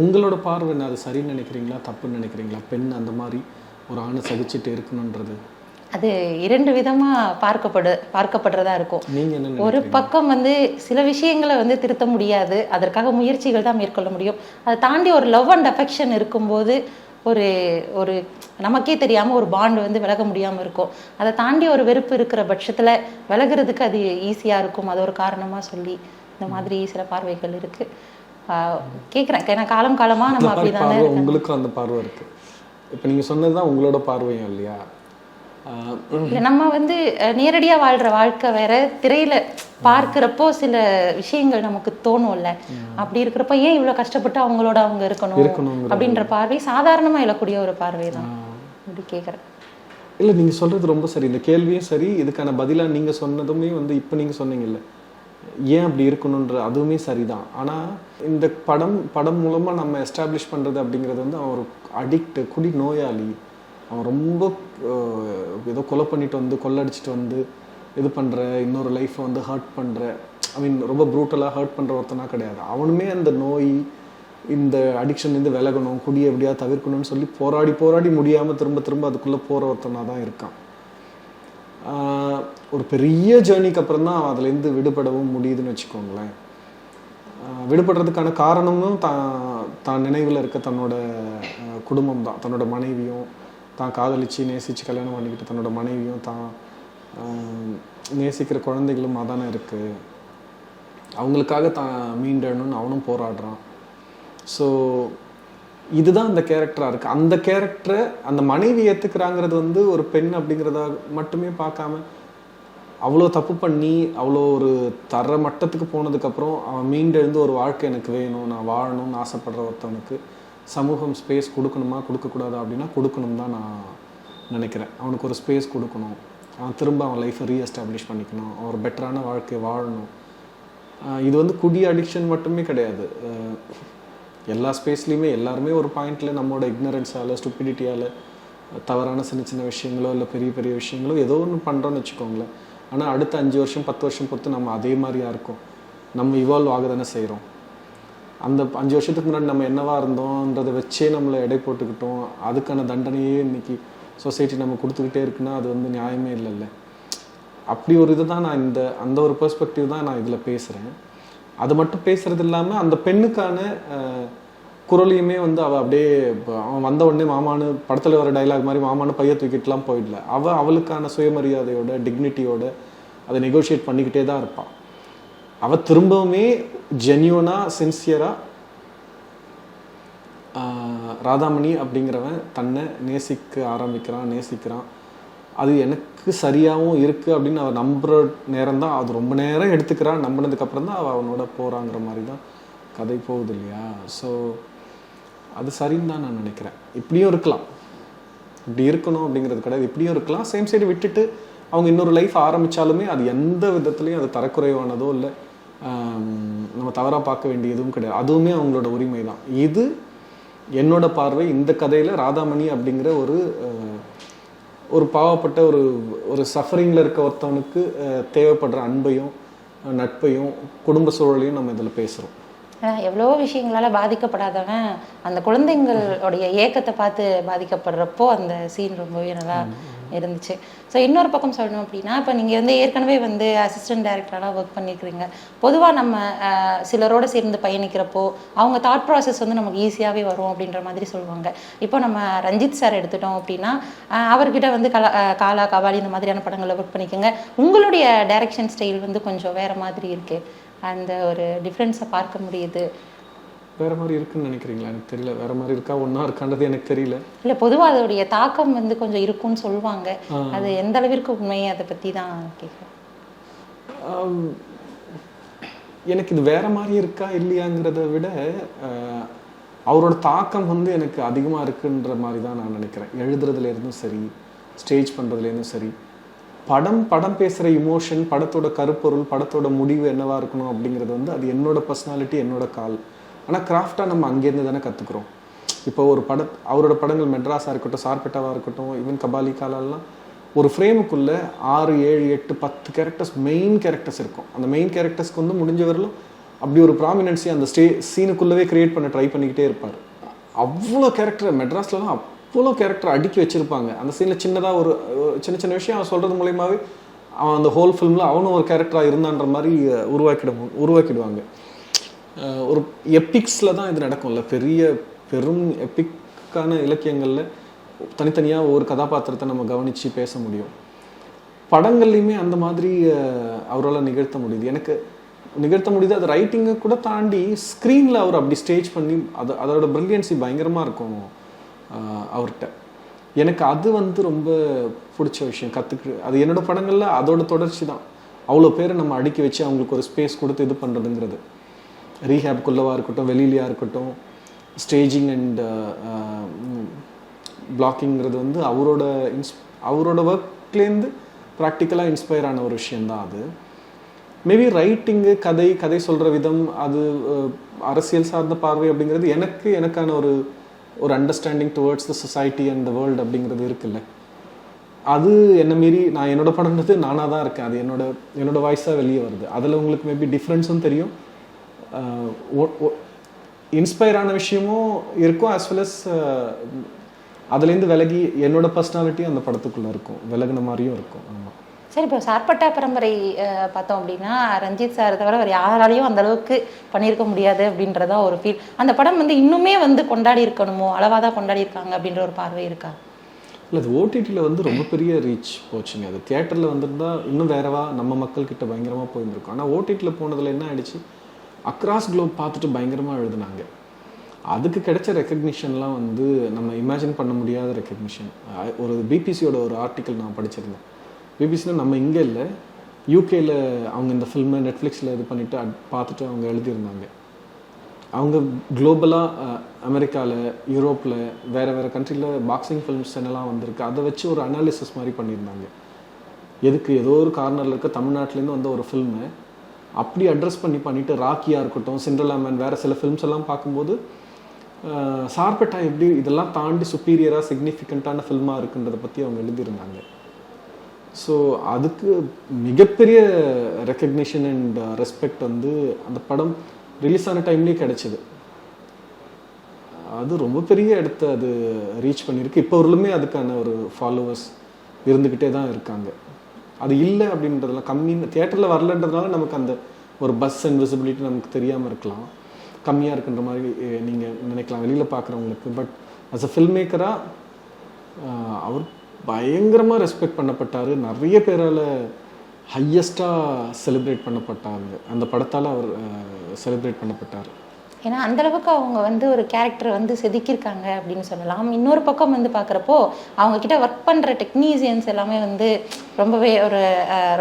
உங்களோட பார்வை என்ன? அது சரின்னு நினைக்கிறீங்களா, தப்புன்னு நினைக்கிறீங்களா? பெண் அந்த மாதிரி ஒரு ஆணை சகிச்சுட்டு இருக்கணுன்றது அது இரண்டு விதமா பார்க்கப்படுறதா இருக்கும். ஒரு பக்கம் வந்து சில விஷயங்களை வந்து திருத்த முடியாது, அதற்காக முயற்சிகள் தான் மேற்கொள்ள முடியும். அதை தாண்டி ஒரு லவ் அண்ட் அஃபெக்ஷன் இருக்கும்போது ஒரு ஒரு நமக்கே தெரியாமல் ஒரு பாண்டு வந்து விலக முடியாமல் இருக்கும். அதை தாண்டி ஒரு வெறுப்பு இருக்கிற பட்சத்தில் விலகிறதுக்கு அது ஈஸியாக இருக்கும். அது ஒரு காரணமாக சொல்லி இந்த மாதிரி சில பார்வைகள் இருக்குது. கேட்குறேன், ஏன்னா காலமாக நம்ம அப்படி தானே. உங்களுக்கும் அந்த பார்வை இருக்குது. இப்போ நீங்கள் சொன்னது தான் உங்களோட பார்வையும் இல்லையா? இல்லை, நம்ம வந்து நேரடியாக வாழ்கிற வாழ்க்கை வேற, திரையில் பார்க்குறப்போ சில விஷயங்கள் நமக்கு தோணும்ல. அப்படி இருக்கிறப்ப ஏன் இவ்வளோ கஷ்டப்பட்டு அவங்களோட அவங்க இருக்கணும் அப்படின்ற பார்வை சாதாரணமாக எழக்கூடிய ஒரு பார்வை தான். அப்படி கேட்குறேன். இல்லை, நீங்கள் சொல்கிறது ரொம்ப சரி. இந்த கேள்வியும் சரி, இதுக்கான பதிலாக நீங்கள் சொன்னதுமே வந்து இப்போ நீங்கள் சொன்னீங்கல்ல ஏன் அப்படி இருக்கணுன்ற அதுவுமே சரிதான். ஆனால் இந்த படம் மூலமாக நம்ம எஸ்டாப்ளிஷ் பண்ணுறது அப்படிங்கிறது வந்து அவன் ஒரு அடிக்ட், குடி நோயாளி. அவன் ரொம்ப ஏதோ கொலை பண்ணிட்டு வந்து கொள்ளடிச்சிட்டு வந்து இது பண்ணுற, இன்னொரு லைஃப்பை வந்து ஹர்ட் பண்ணுற, ரொம்ப ப்ரூட்டலாக ஹர்ட் பண்ணுற ஒருத்தனா கிடையாது. அவனுமே அந்த நோய், இந்த அடிக்ஷன்லேருந்து விலகணும், குடியை எப்படியா தவிர்க்கணும்னு சொல்லி போராடி முடியாமல் திரும்ப அதுக்குள்ளே போகிற ஒருத்தனாக தான் இருக்கான். ஒரு பெரிய ஜேர்னிக்கு அப்புறம் தான் அதுலேருந்து விடுபடவும் முடியுதுன்னு வச்சுக்கோங்களேன். விடுபடுறதுக்கான காரணமும் தான் நினைவில் இருக்க தன்னோட குடும்பம் தான். தன்னோட மனைவியும், தான் காதலிச்சு நேசித்து கல்யாணம் பண்ணிக்கிட்டு தன்னோட மனைவியும், தான் நேசிக்கிற குழந்தைகளும் அதானே இருக்குது. அவங்களுக்காக தான் மீண்டணும்னு அவனும் போராடுறான். ஸோ இதுதான் அந்த கேரக்டராக இருக்குது. அந்த கேரக்டரை அந்த மனைவி ஏற்றுக்கிறாங்கிறது வந்து ஒரு பெண் அப்படிங்கிறத மட்டுமே பார்க்காம அவ்வளோ தப்பு பண்ணி அவ்வளோ ஒரு தர மட்டத்துக்கு போனதுக்கப்புறம் அவன் மீண்டெழுந்து ஒரு வாழ்க்கை எனக்கு வேணும், நான் வாழணும்னு ஆசைப்படுற ஒருத்தவனுக்கு சமூகம் ஸ்பேஸ் கொடுக்கணுமா கொடுக்கக்கூடாதா அப்படின்னா கொடுக்கணும் தான் நான் நினைக்கிறேன். அவனுக்கு ஒரு ஸ்பேஸ் கொடுக்கணும், அவன் திரும்ப அவன் லைஃப்பை ரீஎஸ்டாப்ளிஷ் பண்ணிக்கணும், அவன் ஒரு பெட்டரான வாழ்க்கையை வாழணும். இது வந்து குடி அடிக்ஷன் மட்டுமே கிடையாது. எல்லா ஸ்பேஸ்லேயுமே எல்லாருமே ஒரு பாயிண்டில் நம்மளோட இக்னரன்ஸால், ஸ்டூபிடிட்டியால், தவறான சின்ன விஷயங்களோ இல்லை பெரிய விஷயங்களோ ஏதோ ஒன்று பண்ணுறோன்னு வச்சுக்கோங்களேன். ஆனால் அடுத்த 5 வருஷம் 10 வருஷம் பொறுத்து நம்ம அதே மாதிரியா இருக்கும். நம்ம இவால்வ் ஆக தானே செய்கிறோம். அந்த 5 வருஷத்துக்கு முன்னாடி நம்ம என்னவா இருந்தோன்றதை வச்சே நம்மளை எடை போட்டுக்கிட்டோம். அதுக்கான தண்டனையே இன்னைக்கு சொசைட்டி நம்ம கொடுத்துக்கிட்டே இருக்குன்னா அது வந்து நியாயமே இல்லைல்ல. அப்படி ஒரு இது தான் நான் அந்த ஒரு பெர்ஸ்பெக்டிவ் தான் நான் இதில் பேசுகிறேன். அது மட்டும் பேசுறது இல்லாமல் அந்த பெண்ணுக்கான குரலையுமே வந்து அவள் அப்படியே அவன் வந்த உடனே மாமானு படத்தில் வர டைலாக் மாதிரி மாமானு பைய தூக்கிட்டுலாம் போயிடல. அவளுக்கான சுயமரியாதையோட டிக்னிட்டியோட அதை நெகோஷியேட் பண்ணிக்கிட்டே தான் இருப்பாள். அவள் திரும்பவுமே ஜென்யூனாக சின்சியராக ராதாமணி அப்படிங்கிறவன் தன்னை நேசிக்கிறான். அது எனக்கு சரியாகவும் இருக்குது அப்படின்னு அவர் நம்புகிற நேரம் தான் அது ரொம்ப நேரம் எடுத்துக்கிறான். நம்பினதுக்கப்புறம் தான் அவனோட போகிறாங்கிற மாதிரி தான் கதை போகுது இல்லையா. ஸோ அது சரின்னு தான் நான் நினைக்கிறேன். இப்படியும் இருக்கலாம், இப்படி இருக்கணும் அப்படிங்கிறது கிடையாது, இப்படியும் இருக்கலாம். சேம் சைடு விட்டுட்டு அவங்க இன்னொரு லைஃப் ஆரம்பித்தாலுமே அது எந்த விதத்துலையும் அது தரக்குறைவானதோ இல்லை நம்ம தவறாக பார்க்க வேண்டியதும் கிடையாது. அதுவுமே அவங்களோட உரிமை தான். இது என்னோட பார்வை. இந்த கதையில் ராதாமணி அப்படிங்கிற ஒரு பாவப்பட்ட ஒரு சஃபரிங்கில் இருக்க ஒருத்தவனுக்கு தேவைப்படுற அன்பையும் நட்பையும் குடும்ப சூழலையும் நம்ம இதில் பேசுகிறோம். எவ்வளோ விஷயங்களால் பாதிக்கப்படாதவன் அந்த குழந்தைங்களுடைய ஏக்கத்தை பார்த்து பாதிக்கப்படுறப்போ அந்த சீன் ரொம்பவே நல்லா இருந்துச்சு. ஸோ இன்னொரு பக்கம் சொல்லணும் அப்படின்னா, இப்போ நீங்கள் வந்து ஏற்கனவே வந்து அசிஸ்டன்ட் டைரக்டராக ஒர்க் பண்ணியிருக்கிறீங்க. பொதுவாக நம்ம சிலரோடு சேர்ந்து பயணிக்கிறப்போ அவங்க தாட் ப்ராசஸ் வந்து நமக்கு ஈஸியாகவே வரும் அப்படின்ற மாதிரி சொல்லுவாங்க. இப்போ நம்ம ரஞ்சித் சார் எடுத்துட்டோம் அப்படின்னா, அவர்கிட்ட வந்து காலா கபாலி இந்த மாதிரியான படங்களில் ஒர்க் பண்ணிக்கோங்க. உங்களுடைய டைரக்ஷன் ஸ்டைல் வந்து கொஞ்சம் வேறு மாதிரி இருக்குது, அந்த ஒரு டிஃப்ரென்ஸை பார்க்க முடியுது. வேறு மாதிரி இருக்குன்னு நினைக்கிறீங்களா? எனக்கு தெரியல. வேறு மாதிரி இருக்கா ஒன்றா இருக்கான்றது எனக்கு தெரியல. இல்லை, பொதுவாக அதோடைய தாக்கம் வந்து கொஞ்சம் இருக்குன்னு சொல்லுவாங்க. அது எந்த அளவிற்கு உண்மை, அதை பற்றி தான் கேட்குறேன். எனக்கு இது வேறு மாதிரி இருக்கா இல்லையாங்கிறத விட அவரோட தாக்கம் வந்து எனக்கு அதிகமாக இருக்குன்ற மாதிரி தான் நான் நினைக்கிறேன். எழுதுறதுலேருந்தும் சரி, ஸ்டேஜ் பண்ணுறதுலேருந்தும் சரி, படம் பேசுகிற இமோஷன், படத்தோட கருப்பொருள், படத்தோட முடிவு என்னவாக இருக்கணும் அப்படிங்கிறது வந்து அது என்னோட பர்சனாலிட்டி, என்னோட கால். ஆனால் கிராஃப்டாக நம்ம அங்கேருந்து தானே கற்றுக்குறோம். இப்போ ஒரு அவரோட படங்கள் மெட்ராஸாக இருக்கட்டும், சார்பேட்டாவாக இருக்கட்டும், ஈவன் கபாலி காலெல்லாம் ஒரு ஃப்ரேமுக்குள்ளே 6, 7, 8, 10 கேரக்டர்ஸ், மெயின் கேரக்டர்ஸ் இருக்கும். அந்த மெயின் கேரக்டர்ஸ்க்கு வந்து முடிஞ்ச வரலும் அப்படி ஒரு ப்ராமினன்ஸி அந்த சீனுக்குள்ளவே க்ரியேட் பண்ண ட்ரை பண்ணிக்கிட்டே இருப்பார். அவ்வளோ கேரக்டர் மெட்ராஸ்லலாம் அவ்வளோ கேரக்டர் அடுக்கி வச்சுருப்பாங்க. அந்த சீனில் சின்னதாக ஒரு சின்ன சின்ன விஷயம் அவன் சொல்கிறது மூலயமாவே அவன் அந்த ஹோல் ஃபிலிமில் அவனும் ஒரு கேரக்டராக இருந்தான்ற மாதிரி உருவாக்கிடுவாங்க. ஒரு எப்பிக்ஸில் தான் இது நடக்கும்ல, பெரும் எப்பிக்கான இலக்கியங்களில் தனித்தனியாக ஒரு கதாபாத்திரத்தை நம்ம கவனித்து பேச முடியும். படங்கள்லையுமே அந்த மாதிரி அவரால் நிகழ்த்த முடியுது. எனக்கு நிகழ்த்த முடியுது. அது ரைட்டிங்கை கூட தாண்டி ஸ்க்ரீனில் அவர் அப்படி ஸ்டேஜ் பண்ணி அதோட ப்ரில்லியன்சி பயங்கரமாக இருக்கும் அவர்கிட்ட. எனக்கு அது வந்து ரொம்ப பிடிச்ச விஷயம். அது என்னோடய படங்களில் அதோட தொடர்ச்சி தான். அவ்வளோ பேர் நம்ம அடுக்கி வச்சு அவங்களுக்கு ஒரு ஸ்பேஸ் கொடுத்து இது பண்ணுறதுங்கிறது, ரீஹேப்குள்ளவாக இருக்கட்டும், வெளியிலையாக இருக்கட்டும், ஸ்டேஜிங் அண்ட் பிளாக்கிங்கிறது வந்து அவரோட ஒர்க்லேருந்து ப்ராக்டிக்கலாக இன்ஸ்பயர் ஆன ஒரு விஷயந்தான் அது. மேபி ரைட்டிங்கு, கதை சொல்கிற விதம், அது அரசியல் சார்ந்த பார்வை அப்படிங்கிறது எனக்கான ஒரு understanding towards the society and the world அப்படிங்கிறது இருக்குல்ல, அது என்ன மீறி நான் என்னோட படம்ன்றது நானாக தான் இருக்கேன். அது என்னோட வாய்ஸாக வெளியே வருது. அதில் உங்களுக்கு மேபி டிஃப்ரென்ஸும் தெரியும், இன்ஸ்பயர் ஆன விஷயமும் இருக்கும், ஆஸ் வெல் அஸ் அதுலேருந்து விலகி என்னோட பர்சனாலிட்டியும் அந்த படத்துக்குள்ளே இருக்கும், விலகின மாதிரியும் இருக்கும். ஆமாம். சரி, இப்போ சார்பட்டா பரம்பரை பார்த்தோம் அப்படின்னா, ரஞ்சித் சார் தவிர வேறு யாராலையும் அந்த அளவுக்கு பண்ணியிருக்க முடியாது அப்படின்றதா ஒரு ஃபீல். அந்த படம் வந்து இன்னுமே வந்து கொண்டாடி இருக்கணுமோ, அளவாக தான் கொண்டாடி இருக்காங்க அப்படின்ற ஒரு பார்வை இருக்கா? இல்லை, அது ஓடிடியில் வந்து ரொம்ப பெரிய ரீச் போச்சுங்க. அது தியேட்டரில் வந்திருந்தா இன்னும் வேறவா நம்ம மக்கள்கிட்ட பயங்கரமாக போயிருந்துருக்கும். ஆனால் ஓடிடியில் போனதில் என்ன ஆயிடுச்சு, அக்ராஸ் குளோப் பார்த்துட்டு பயங்கரமாக எழுதுனாங்க. அதுக்கு கிடைச்ச ரெக்கக்னிஷன்லாம் வந்து நம்ம இமேஜின் பண்ண முடியாத ரெக்கக்னிஷன். ஒரு பிபிசியோட ஒரு ஆர்டிக்கல் நான் படிச்சிருந்தேன். பிபிசியில் நம்ம இங்கே இல்லை, யூகேயில் அவங்க இந்த ஃபில்மை நெட்ஃப்ளிக்ஸில் இது பண்ணிவிட்டு பார்த்துட்டு அவங்க எழுதியிருந்தாங்க. அவங்க குளோபலாக அமெரிக்காவில், யூரோப்பில், வேறு கண்ட்ரியில் பாக்ஸிங் ஃபிலிம்ஸ் என்னெல்லாம் வந்திருக்கு அதை வச்சு ஒரு அனாலிசிஸ் மாதிரி பண்ணியிருந்தாங்க. எதுக்கு ஏதோ ஒரு கார்னரில் இருக்க தமிழ்நாட்டிலேருந்து வந்த ஒரு ஃபில்மை அப்படி அட்ரஸ் பண்ணிவிட்டு, ராக்கியாக இருக்கட்டும், சிண்ட்ரெல்லா மேன், வேறு சில ஃபிலிம்ஸ் எல்லாம் பார்க்கும்போது சார்பேட்டா எப்படி இதெல்லாம் தாண்டி சுப்பீரியராக சிக்னிஃபிகண்ட்டான ஃபில்மாக இருக்குன்றதை பற்றி அவங்க எழுதியிருந்தாங்க. ஸோ அதுக்கு மிகப்பெரிய ரெக்கக்னிஷன் அண்ட் ரெஸ்பெக்ட் வந்து அந்த படம் ரிலீஸ் ஆன டைம்லேயே கிடைச்சிது. அது ரொம்ப பெரிய இடத்த அது ரீச் பண்ணியிருக்கு. இப்போ வரலுமே அதுக்கான ஒரு ஃபாலோவர்ஸ் இருந்துக்கிட்டே தான் இருக்காங்க. அது இல்லை அப்படின்றதுலாம் தியேட்டரில் வரலன்றதுனால நமக்கு அந்த ஒரு பஸ் அண்ட் விசிபிலிட்டி நமக்கு தெரியாமல் இருக்கலாம், கம்மியாக இருக்குன்ற மாதிரி நீங்கள் நினைக்கலாம் வெளியில் பார்க்குறவங்களுக்கு. பட் அஸ் அ ஃபில்ம் மேக்கராக அவர் பயங்கரமாக ரெஸ்பெக்ட் பண்ணப்பட்டார். நிறைய பேரால் ஹையஸ்ட்டாக செலிப்ரேட் பண்ணப்பட்டாங்க. அந்த படத்தால் அவர் செலிப்ரேட் பண்ணப்பட்டார். ஏன்னா அந்த அளவுக்கு அவங்க வந்து ஒரு கேரக்டர் வந்து செதுக்கியிருக்காங்க அப்படின்னு சொல்லலாம். இன்னொரு பக்கம் வந்து பார்க்குறப்போ அவங்க கிட்ட ஒர்க் பண்ணுற டெக்னீசியன்ஸ் எல்லாமே வந்து ரொம்பவே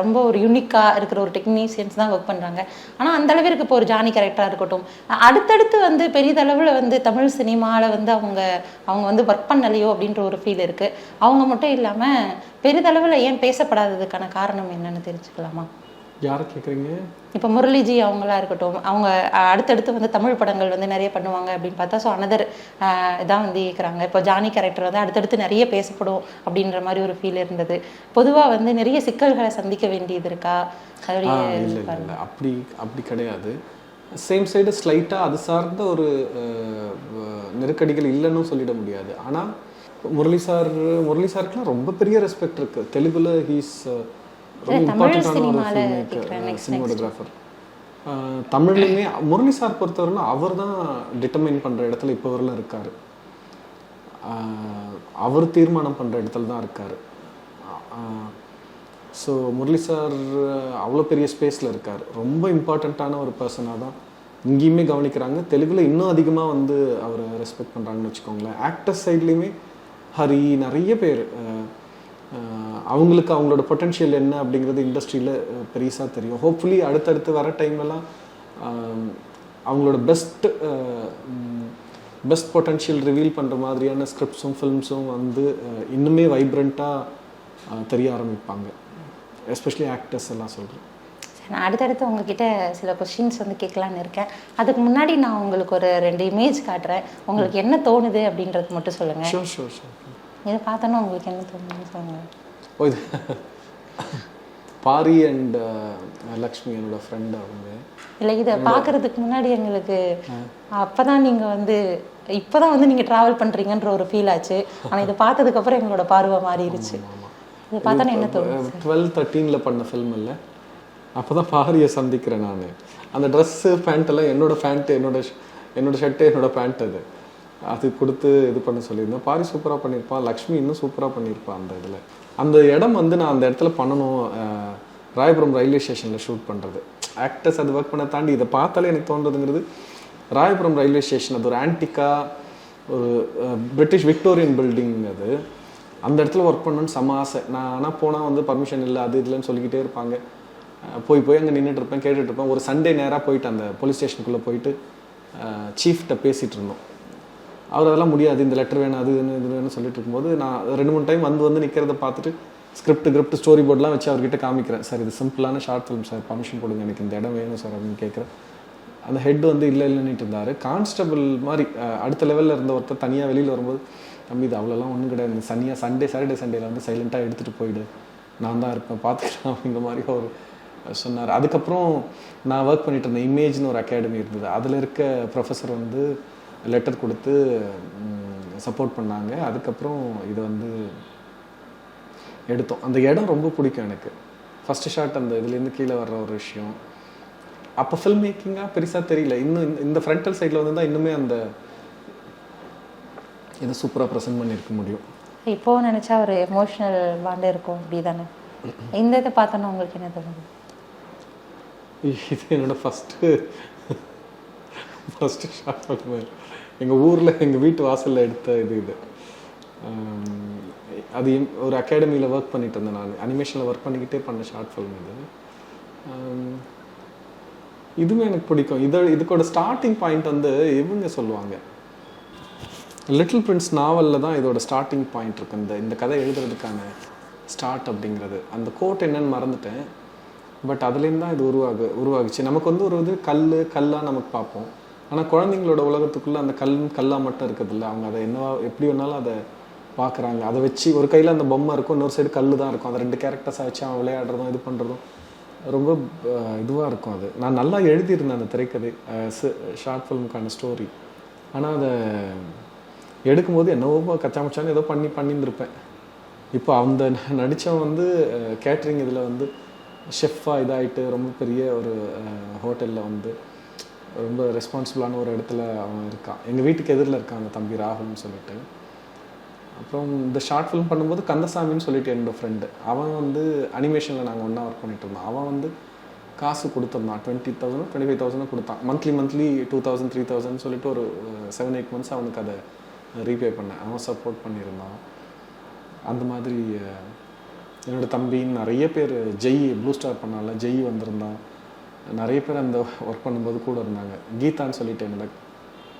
ரொம்ப ஒரு யூனிக்காக இருக்கிற ஒரு டெக்னீசியன்ஸ் தான் ஒர்க் பண்ணுறாங்க. ஆனால் அந்த அளவிற்கு இப்போ ஒரு ஜானி கேரக்டராக இருக்கட்டும், அடுத்தடுத்து வந்து பெரிதளவில் வந்து தமிழ் சினிமாவில் வந்து அவங்க வந்து ஒர்க் பண்ணலையோ அப்படின்ற ஒரு ஃபீல் இருக்குது. அவங்க மட்டும் இல்லாமல் பெரிதளவில் ஏன் பேசப்படாததுக்கான காரணம் என்னன்னு தெரிஞ்சுக்கலாமா? யாரை கேட்குறீங்க? இப்போ முரளிஜி அவங்களா இருக்கட்டும், அவங்க அடுத்தடுத்து வந்து தமிழ் படங்கள் வந்து நிறைய பண்ணுவாங்க அப்படின்னு பார்த்தா, ஸோ அனதர் இதான் வந்து கேட்குறாங்க. இப்போ ஜானி கேரக்டர் வந்து அடுத்தடுத்து நிறைய பேசப்படும் அப்படின்ற மாதிரி ஒரு ஃபீல் இருந்தது. பொதுவாக வந்து நிறைய சிக்கல்களை சந்திக்க வேண்டியது இருக்கா? இல்லை இல்லை அப்படி கிடையாது. சேம் சைடு ஸ்லைட்டாக அது சார்ந்த ஒரு நெருக்கடிகள் இல்லைன்னு சொல்லிட முடியாது. ஆனால் முரளி சாருக்குலாம் ரொம்ப பெரிய ரெஸ்பெக்ட் இருக்குது. தெலுங்குல ஹீஸ் ரொம்ப இம்பார்ட்டண்டான ஒரு சினிமாட்டோகிராஃபர். தமிழ்லையுமே முரளி சார் பொறுத்தவரையில அவர் தான் டிட்டர்மைன் பண்ணுற இடத்துல இப்போ வரலாம் இருக்கார். அவர் தீர்மானம் பண்ணுற இடத்துல தான் இருக்கார். ஸோ முரளி சார் அவ்வளோ பெரிய ஸ்பேஸில் இருக்கார். ரொம்ப இம்பார்ட்டண்ட்டான ஒரு பர்சனாக தான் இங்கேயுமே கவனிக்கிறாங்க. தெலுங்குல இன்னும் அதிகமாக வந்து அவரை ரெஸ்பெக்ட் பண்ணுறாங்கன்னு வச்சுக்கோங்களேன். ஆக்டர்ஸ் சைட்லேயுமே ஹரி நிறைய பேர் அவங்களுக்கு அவங்களோட பொட்டென்ஷியல் என்ன அப்படிங்கிறது இண்டஸ்ட்ரியில் பெருசாக தெரியும். ஹோப்ஃபுல்லி அடுத்தடுத்து வர டைம்லலாம் அவங்களோட பெஸ்ட் பொட்டென்ஷியல் ரிவீல் பண்ணுற மாதிரியான ஸ்கிரிப்ட்ஸும் ஃபில்ம்ஸும் வந்து இன்னுமே வைப்ரண்ட்டாக தெரிய ஆரம்பிப்பாங்க. எஸ்பெஷலி ஆக்டர்ஸ் எல்லாம் சொல்கிறேன். நான் அடுத்தடுத்து உங்ககிட்ட சில கொஸ்டின்ஸ் வந்து கேட்கலான்னு இருக்கேன். அதுக்கு முன்னாடி நான் உங்களுக்கு ஒரு 2 இமேஜ் காட்டுறேன். உங்களுக்கு என்ன தோணுது அப்படின்றது மட்டும் சொல்லுங்கள். ஷோர். இதை பார்த்தோன்னா உங்களுக்கு என்ன தோணுதுன்னு சொல்லுங்கள். ஓ, இது பாரி அண்ட் லக்ஷ்மி என்னோட ஃப்ரெண்ட் அவங்க. இல்லை, இதை பார்க்கறதுக்கு முன்னாடி எங்களுக்கு அப்போதான் நீங்கள் வந்து இப்போதான் வந்து நீங்கள் ட்ராவல் பண்ணுறீங்கன்ற ஒரு ஃபீல் ஆச்சு. ஆனால் இதை பார்த்ததுக்கப்புறம் எங்களோட பார்வை மாறிடுச்சு. இதை பார்த்தோன்னா என்ன தோணுது? 12-13 பண்ண ஃபில்ம் இல்லை, அப்போ தான் பாரியை சந்திக்கிறேன் நான். அந்த ட்ரெஸ்ஸு பேண்ட்டெல்லாம் என்னோடய பேண்ட்டு, என்னோட ஷர்ட்டு, என்னோட பேண்ட் அது கொடுத்து இது பண்ண சொல்லியிருந்தேன். பாரி சூப்பராக பண்ணியிருப்பான், லக்ஷ்மி இன்னும் சூப்பராக பண்ணியிருப்பான். அந்த இதில் அந்த இடம் வந்து நான் அந்த இடத்துல பண்ணணும். ராயபுரம் ரயில்வே ஸ்டேஷனில் ஷூட் பண்ணுறது. ஆக்டர்ஸ் அது ஒர்க் பண்ண தாண்டி இதை பார்த்தாலே எனக்கு தோன்றதுங்கிறது ராயபுரம் ரயில்வே ஸ்டேஷன். அது ஒரு ஆன்டிக்காக ஒரு பிரிட்டிஷ் விக்டோரியன் பில்டிங். அது அந்த இடத்துல ஒர்க் பண்ணணும்னு செம்ம ஆசை. நான் ஆனால் போனால் வந்து பர்மிஷன் இல்லை, அது இல்லைன்னு சொல்லிக்கிட்டே இருப்பாங்க. போய் அங்கே நின்றுட்டுருப்பேன், கேட்டுட்ருப்பேன். ஒரு சண்டே நேராக போயிட்டு அந்த போலீஸ் ஸ்டேஷனுக்குள்ளே போயிட்டு சீஃப்கிட்ட பேசிகிட்டு இருந்தோம். அவர் அதெல்லாம் முடியாது, இந்த லெட்டர் வேணும், அது இது வேணும்னு சொல்லிட்டு இருக்கும்போது நான் 2-3 டைம் வந்து நிற்கிறத பார்த்துட்டு ஸ்கிரிப்ட் ஸ்டோரி போர்டெலாம் வச்சு அவர்கிட்ட காமிக்கிறேன். சார் இது சிம்பிளான ஷார்ட் ஃபிலிம் சார், பர்மிஷன் கொடுங்க, எனக்கு இந்த இடம் வேணும் சார் அப்படின்னு கேட்குறேன். அந்த ஹெட் வந்து இல்லைன்னுட்டு இருந்தார். கான்ஸ்டபிள் மாதிரி அடுத்த லெவலில் இருந்த ஒருத்தர் தனியாக வெளியில் வரும்போது, தம்பி இது அவ்வளோலாம் ஒன்றும் கிடையாது, சாட்டர்டே சண்டேல வந்து சைலண்ட்டாக எடுத்துகிட்டு போயிடு, நான் தான் இருப்பேன், பார்த்துக்கலாம் அப்படிங்கிற மாதிரி அவர் சொன்னார். அதுக்கப்புறம் நான் ஒர்க் பண்ணிட்டு இருந்தேன் இமேஜ்னு ஒரு அகாடமி இருந்தது. அதில் இருக்க ப்ரொஃபஸர் வந்து லெட்டர் கொடுத்து சப்போர்ட் பண்ணாங்க. அதுக்கப்புறம் இதை வந்து எடுத்தோம். அந்த இடம் ரொம்ப பிடிக்கும் எனக்கு. ஃபஸ்ட்டு ஷாட் அந்த இதுலேருந்து கீழே வர்ற ஒரு விஷயம். அப்போ ஃபில்ம் மேக்கிங்காக பெருசாக தெரியல. இன்னும் இந்த ஃப்ரண்டல் சைடில் வந்து தான் இன்னுமே அந்த இதை சூப்பராக ப்ரெசென்ட் பண்ணியிருக்க முடியும். இப்போது நினச்சா ஒரு எமோஷ்னல் பாண்டு இருக்கும் அப்படி தானே? இந்த இதை பார்த்தோன்னா உங்களுக்கு என்ன தோணுது? இது என்னோடய ஃபஸ்ட்டு ஷார்ட் ஃபில்ம். எங்கள் ஊரில் எங்கள் வீட்டு வாசலில் எடுத்த இது அது ஒரு அகாடமியில் ஒர்க் பண்ணிட்டு இருந்தேன். நான் அனிமேஷனில் ஒர்க் பண்ணிக்கிட்டே பண்ண ஷார்ட் ஃபில்ம் இது. இதுவும் எனக்கு பிடிக்கும். இதுக்கோட ஸ்டார்டிங் பாயிண்ட் வந்து இவங்க சொல்லுவாங்க, லிட்டில் பிரின்ஸ் நாவலில் தான் இதோட ஸ்டார்டிங் பாயிண்ட் இருக்குது. இந்த கதை எழுதுறதுக்கான ஸ்டார்ட் அப்படிங்கிறது. அந்த கோட் என்னன்னு மறந்துட்டேன், பட் அதுலேருந்து தான் இது உருவாகுச்சு. நமக்கு வந்து ஒரு இது கல்லாக நமக்கு பார்ப்போம். ஆனால் குழந்தைங்களோட உலகத்துக்குள்ளே அந்த கல்லாக மட்டும் இருக்கிறதில்ல. அவங்க அதை எப்படி வேணாலும் அதை பார்க்குறாங்க. அதை வச்சு ஒரு கையில் அந்த பொம்மை இருக்கும், இன்னொரு சைடு கல் தான் இருக்கும். அந்த 2 கேரக்டர்ஸாக வச்சு அவன் விளையாடுறதும் இது பண்ணுறதும் ரொம்ப இதுவாக இருக்கும். அது நான் நல்லா எழுதியிருந்தேன் அந்த திரைக்கதை, ஷார்ட் ஃபிலிமுக்கான ஸ்டோரி. ஆனால் அதை எடுக்கும்போது என்னவோ கச்சாமச்சான்னு ஏதோ பண்ணியிருந்திருப்பேன். இப்போ அந்த நடித்தவன் வந்து கேட்ரிங் இதில் வந்து ஷெஃப்பாக இதாகிட்டு ரொம்ப பெரிய ஒரு ஹோட்டலில் வந்து ரொம்ப ரெஸ்பான்சிபிளான ஒரு இடத்துல அவன் இருக்கான். எங்கள் வீட்டுக்கு எதிரில் இருக்கான் அந்த தம்பி ராகுல்னு சொல்லிட்டு. அப்புறம் இந்த ஷார்ட் ஃபிலிம் பண்ணும்போது கந்தசாமின்னு சொல்லிட்டு என்னோடய ஃப்ரெண்டு, அவன் வந்து அனிமேஷனில் நாங்கள் ஒன்றா ஒர்க் பண்ணிகிட்டு இருந்தோம். அவன் வந்து காசு கொடுத்துருந்தான். 20,000 25,000 கொடுத்தான். மந்த்லி 2,000 3,000 சொல்லிட்டு ஒரு 7-8 months அவனுக்கு அதை ரீபே பண்ணேன். அவன் சப்போர்ட் பண்ணியிருந்தான். அந்த மாதிரி என்னோடய தம்பின்னு நிறைய பேர், ஜெய் ப்ளூ ஸ்டார் பண்ணால ஜெய் வந்திருந்தான். நிறைய பேர் அந்த ஒர்க் பண்ணும்போது கூட இருந்தாங்க. கீதான்னு சொல்லிட்டு என்னோட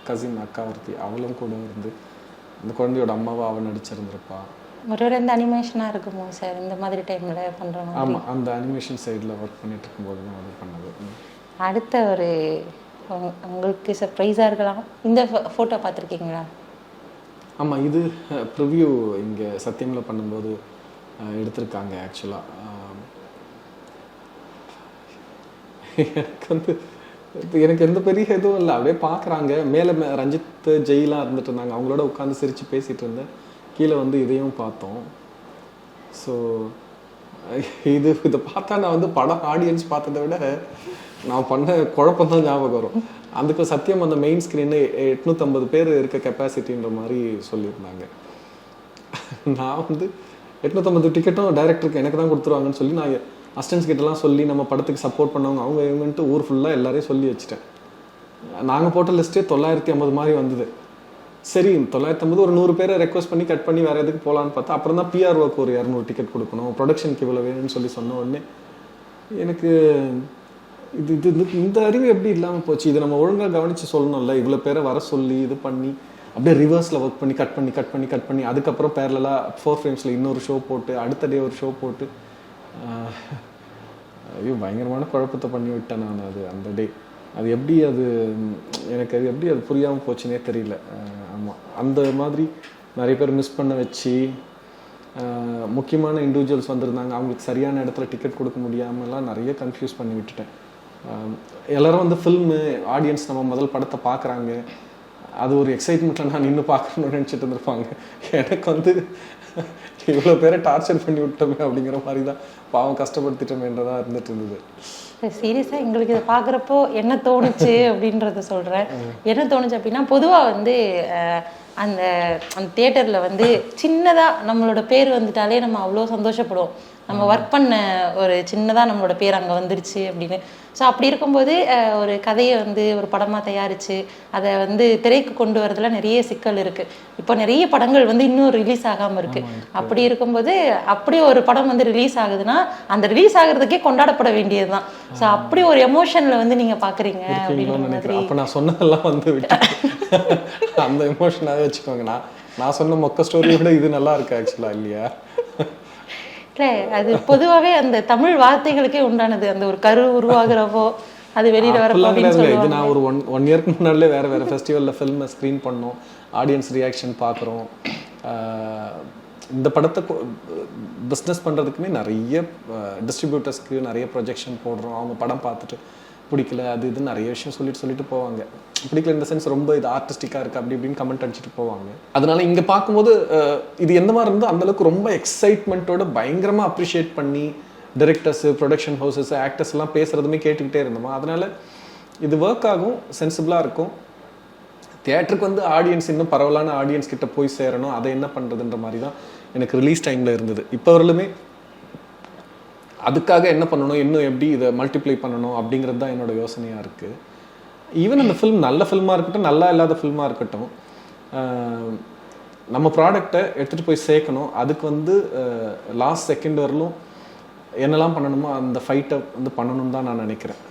கசின் அக்கா ஒருத்தி, அவளும் கூட இருந்து அந்த குழந்தையோட அம்மாவை அவன் நடிச்சிருந்திருப்பா. ஒரு இந்த அனிமேஷனாக இருக்குமோ சார் இந்த மாதிரி டைமில் பண்ணுறோம்? ஆமாம், அந்த அனிமேஷன் சைடில் ஒர்க் பண்ணிட்டு இருக்கும்போது தான் அது பண்ணது. அடுத்த ஒரு உங்களுக்கு சர்ப்ரைஸாக இருக்கலாம், இந்த ஃபோட்டோ பார்த்துருக்கீங்களா? ஆமாம், இது ப்ரிவ்யூ இங்கே சத்தியமில் பண்ணும்போது எடுத்திருக்காங்க. ஆக்சுவலாக எனக்கு எந்த பெரிய எதுவும் இல்லை, அப்படியே பார்க்குறாங்க. மேலே ரஞ்சித் ஜெயிலாம் இருந்துட்டு இருந்தாங்க, அவங்களோட உட்காந்து சிரித்து பேசிகிட்டு இருந்தேன். கீழே வந்து இதையும் பார்த்தோம். ஸோ இதை பார்த்தா நான் படம் ஆடியன்ஸ் பார்த்ததை விட நான் பண்ண குழப்பம் தான் ஞாபகம் வரும். அதுக்கு சத்தியம் அந்த மெயின் ஸ்க்ரீனு 850 பேர் இருக்க கெப்பாசிட்டின்ற மாதிரி சொல்லியிருந்தாங்க. நான் 850 டிக்கெட்டும் டைரக்டருக்கு எனக்கு தான் கொடுத்துருவாங்கன்னு சொல்லி நான் அசிஸ்டன்ஸ் கிட்டலாம் சொல்லி நம்ம படத்துக்கு சப்போர்ட் பண்ணவங்க அவங்க இவங்கன்ட்டு ஊர் ஃபுல்லாக எல்லாரையும் சொல்லி வச்சுட்டேன். நாங்கள் போட்ட லிஸ்ட்டே 950 மாதிரி வந்தது. சரி 950 ஒரு 100 பேரை ரெக்வஸ்ட் பண்ணி கட் பண்ணி வேறு எதுக்கு போகலான்னு பார்த்தா அப்புறம் தான் பிஆர்ஓக்கு ஒரு 200 டிக்கெட் கொடுக்கணும், ப்ரொடக்ஷனுக்கு இவ்வளோ வேணும்னு சொல்லி சொன்ன உடனே எனக்கு இந்த அறிவு எப்படி இல்லாமல் போச்சு. இது நம்ம ஒழுங்காக கவனித்து சொல்லணும்ல. இவ்வளோ பேரை வர சொல்லி இது பண்ணி அப்படியே ரிவர்ஸில் ஒர்க் பண்ணி கட் பண்ணி அதுக்கப்புறம் பேரலாக 4 frames இன்னொரு ஷோ போட்டு அடுத்த டே ஒரு ஷோ போட்டு ஐயோ பயங்கரமான குழப்பத்தை பண்ணி விட்டேன் நான். அந்த டே எனக்கு எப்படி அது புரியாமல் போச்சுன்னே தெரியல. ஆமாம், அந்த மாதிரி நிறைய பேர் மிஸ் பண்ண வச்சு முக்கியமான இண்டிவிஜுவல்ஸ் வந்திருந்தாங்க, அவங்களுக்கு சரியான இடத்துல டிக்கெட் கொடுக்க முடியாமலாம் நிறைய கன்ஃபியூஸ் பண்ணி விட்டுட்டேன். எல்லோரும் ஃபில்மு ஆடியன்ஸ் நம்ம முதல் படத்தை பார்க்குறாங்க, அது ஒரு எக்ஸைட்மெண்ட்டில் நான் நின்று பார்க்கணும்னு நினச்சிட்டு இருந்திருப்பாங்க. எனக்கு இவ்வளோ பேரை டார்ச்சர் பண்ணி விட்டோமே அப்படிங்கிற மாதிரி தான், பாவம் கஷ்டப்படுத்திட்டோமேன்றதாக இருந்துட்டு இருந்தது. சீரியஸாக எங்களுக்கு இதை பார்க்குறப்போ என்ன தோணுச்சு அப்படின்றத சொல்கிறேன். என்ன தோணுச்சு அப்படின்னா, பொதுவாக அந்த தியேட்டரில் சின்னதாக நம்மளோட பேர் வந்துட்டாலே நம்ம அவ்வளோ சந்தோஷப்படுவோம். நம்ம ஒர்க் பண்ண ஒரு சின்னதாக நம்மளோட பேர் அங்கே வந்துருச்சு அப்படின்னு. ஸோ அப்படி இருக்கும்போது ஒரு கதையை ஒரு படமாக தயாரித்து அதை திரைக்கு கொண்டு வரதுல நிறைய சிக்கல் இருக்குது. இப்போ நிறைய படங்கள் இன்னும் ரிலீஸ் ஆகாமல் இருக்குது. அப்படி இருக்கும்போது அப்படி ஒரு படம் ரிலீஸ் ஆகுதுன்னா அந்த ரிலீஸ் ஆகிறதுக்கே கொண்டாடப்பட வேண்டியது தான். ஸோ அப்படி ஒரு எமோஷனில் நீங்கள் பார்க்குறீங்க அப்படின்ற மாதிரி. அப்போ நான் சொன்னதெல்லாம் அந்த எமோஷனாகவே வச்சுக்கோங்க. நான் சொன்ன மொக்க ஸ்டோரியோட இது நல்லா இருக்கு ஆக்சுவலாக, இல்லையா? இல்லை, அது பொதுவாகவே அந்த தமிழ் வார்த்தைகளுக்கே உண்டானது. அந்த ஒரு கரு உருவாகிறப்போ அது வெளியில் வரப்போ இது நான் ஒரு ஒன் இயர்க்கு முன்னாடியே வேறு ஃபெஸ்டிவலில் ஃபில்மை ஸ்க்ரீன் பண்ணோம், ஆடியன்ஸ் ரியாக்ஷன் பார்க்குறோம். இந்த படத்தை பிஸ்னஸ் பண்ணுறதுக்குமே நிறைய டிஸ்ட்ரிபியூட்டர்ஸ்க்கு நிறைய ப்ரொஜெக்ஷன் போடுறோம். அவங்க படம் பார்த்துட்டு பிடிக்கல அது இது நிறைய விஷயம் சொல்லிட்டு போவாங்க. பிடிக்கல இந்த சென்ஸ் ரொம்ப இது ஆர்டிஸ்டிக்காக இருக்குது அப்படி இப்படின்னு கமெண்ட் அடிச்சுட்டு போவாங்க. அதனால இங்கே பார்க்கும்போது இது எந்த மாதிரி இருந்தோ அந்தளவுக்கு ரொம்ப எக்ஸைட்மெண்ட்டோட பயங்கரமாக அப்ரிஷியேட் பண்ணி டைரக்டர்ஸு, ப்ரொடக்ஷன் ஹவுசஸ், ஆக்டர்ஸ் எல்லாம் பேசுகிறதுமே கேட்டுக்கிட்டே இருந்தோமா. அதனால் இது ஒர்க் ஆகும், சென்சிபிளாக இருக்கும். தியேட்டருக்கு ஆடியன்ஸ் இன்னும் பரவலான ஆடியன்ஸ் கிட்ட போய் சேரணும், அதை என்ன பண்ணுறதுன்ற மாதிரி தான் எனக்கு ரிலீஸ் டைமில் இருந்தது. இப்போ வரலுமே அதுக்காக என்ன பண்ணணும், இன்னும் எப்படி இதை மல்டிப்ளை பண்ணணும் அப்படிங்கிறது தான் என்னோட யோசனையாக இருக்குது. ஈவன் அந்த ஃபில்ம் நல்ல ஃபில்மாக இருக்கட்டும், நல்லா இல்லாத ஃபில்மாக இருக்கட்டும், நம்ம ப்ராடக்டை எடுத்துகிட்டு போய் சேர்க்கணும். அதுக்கு லாஸ்ட் செகண்ட் வரலும் என்னெல்லாம் பண்ணணுமோ அந்த ஃபைட்டை பண்ணணும்னு தான் நான் நினைக்கிறேன்.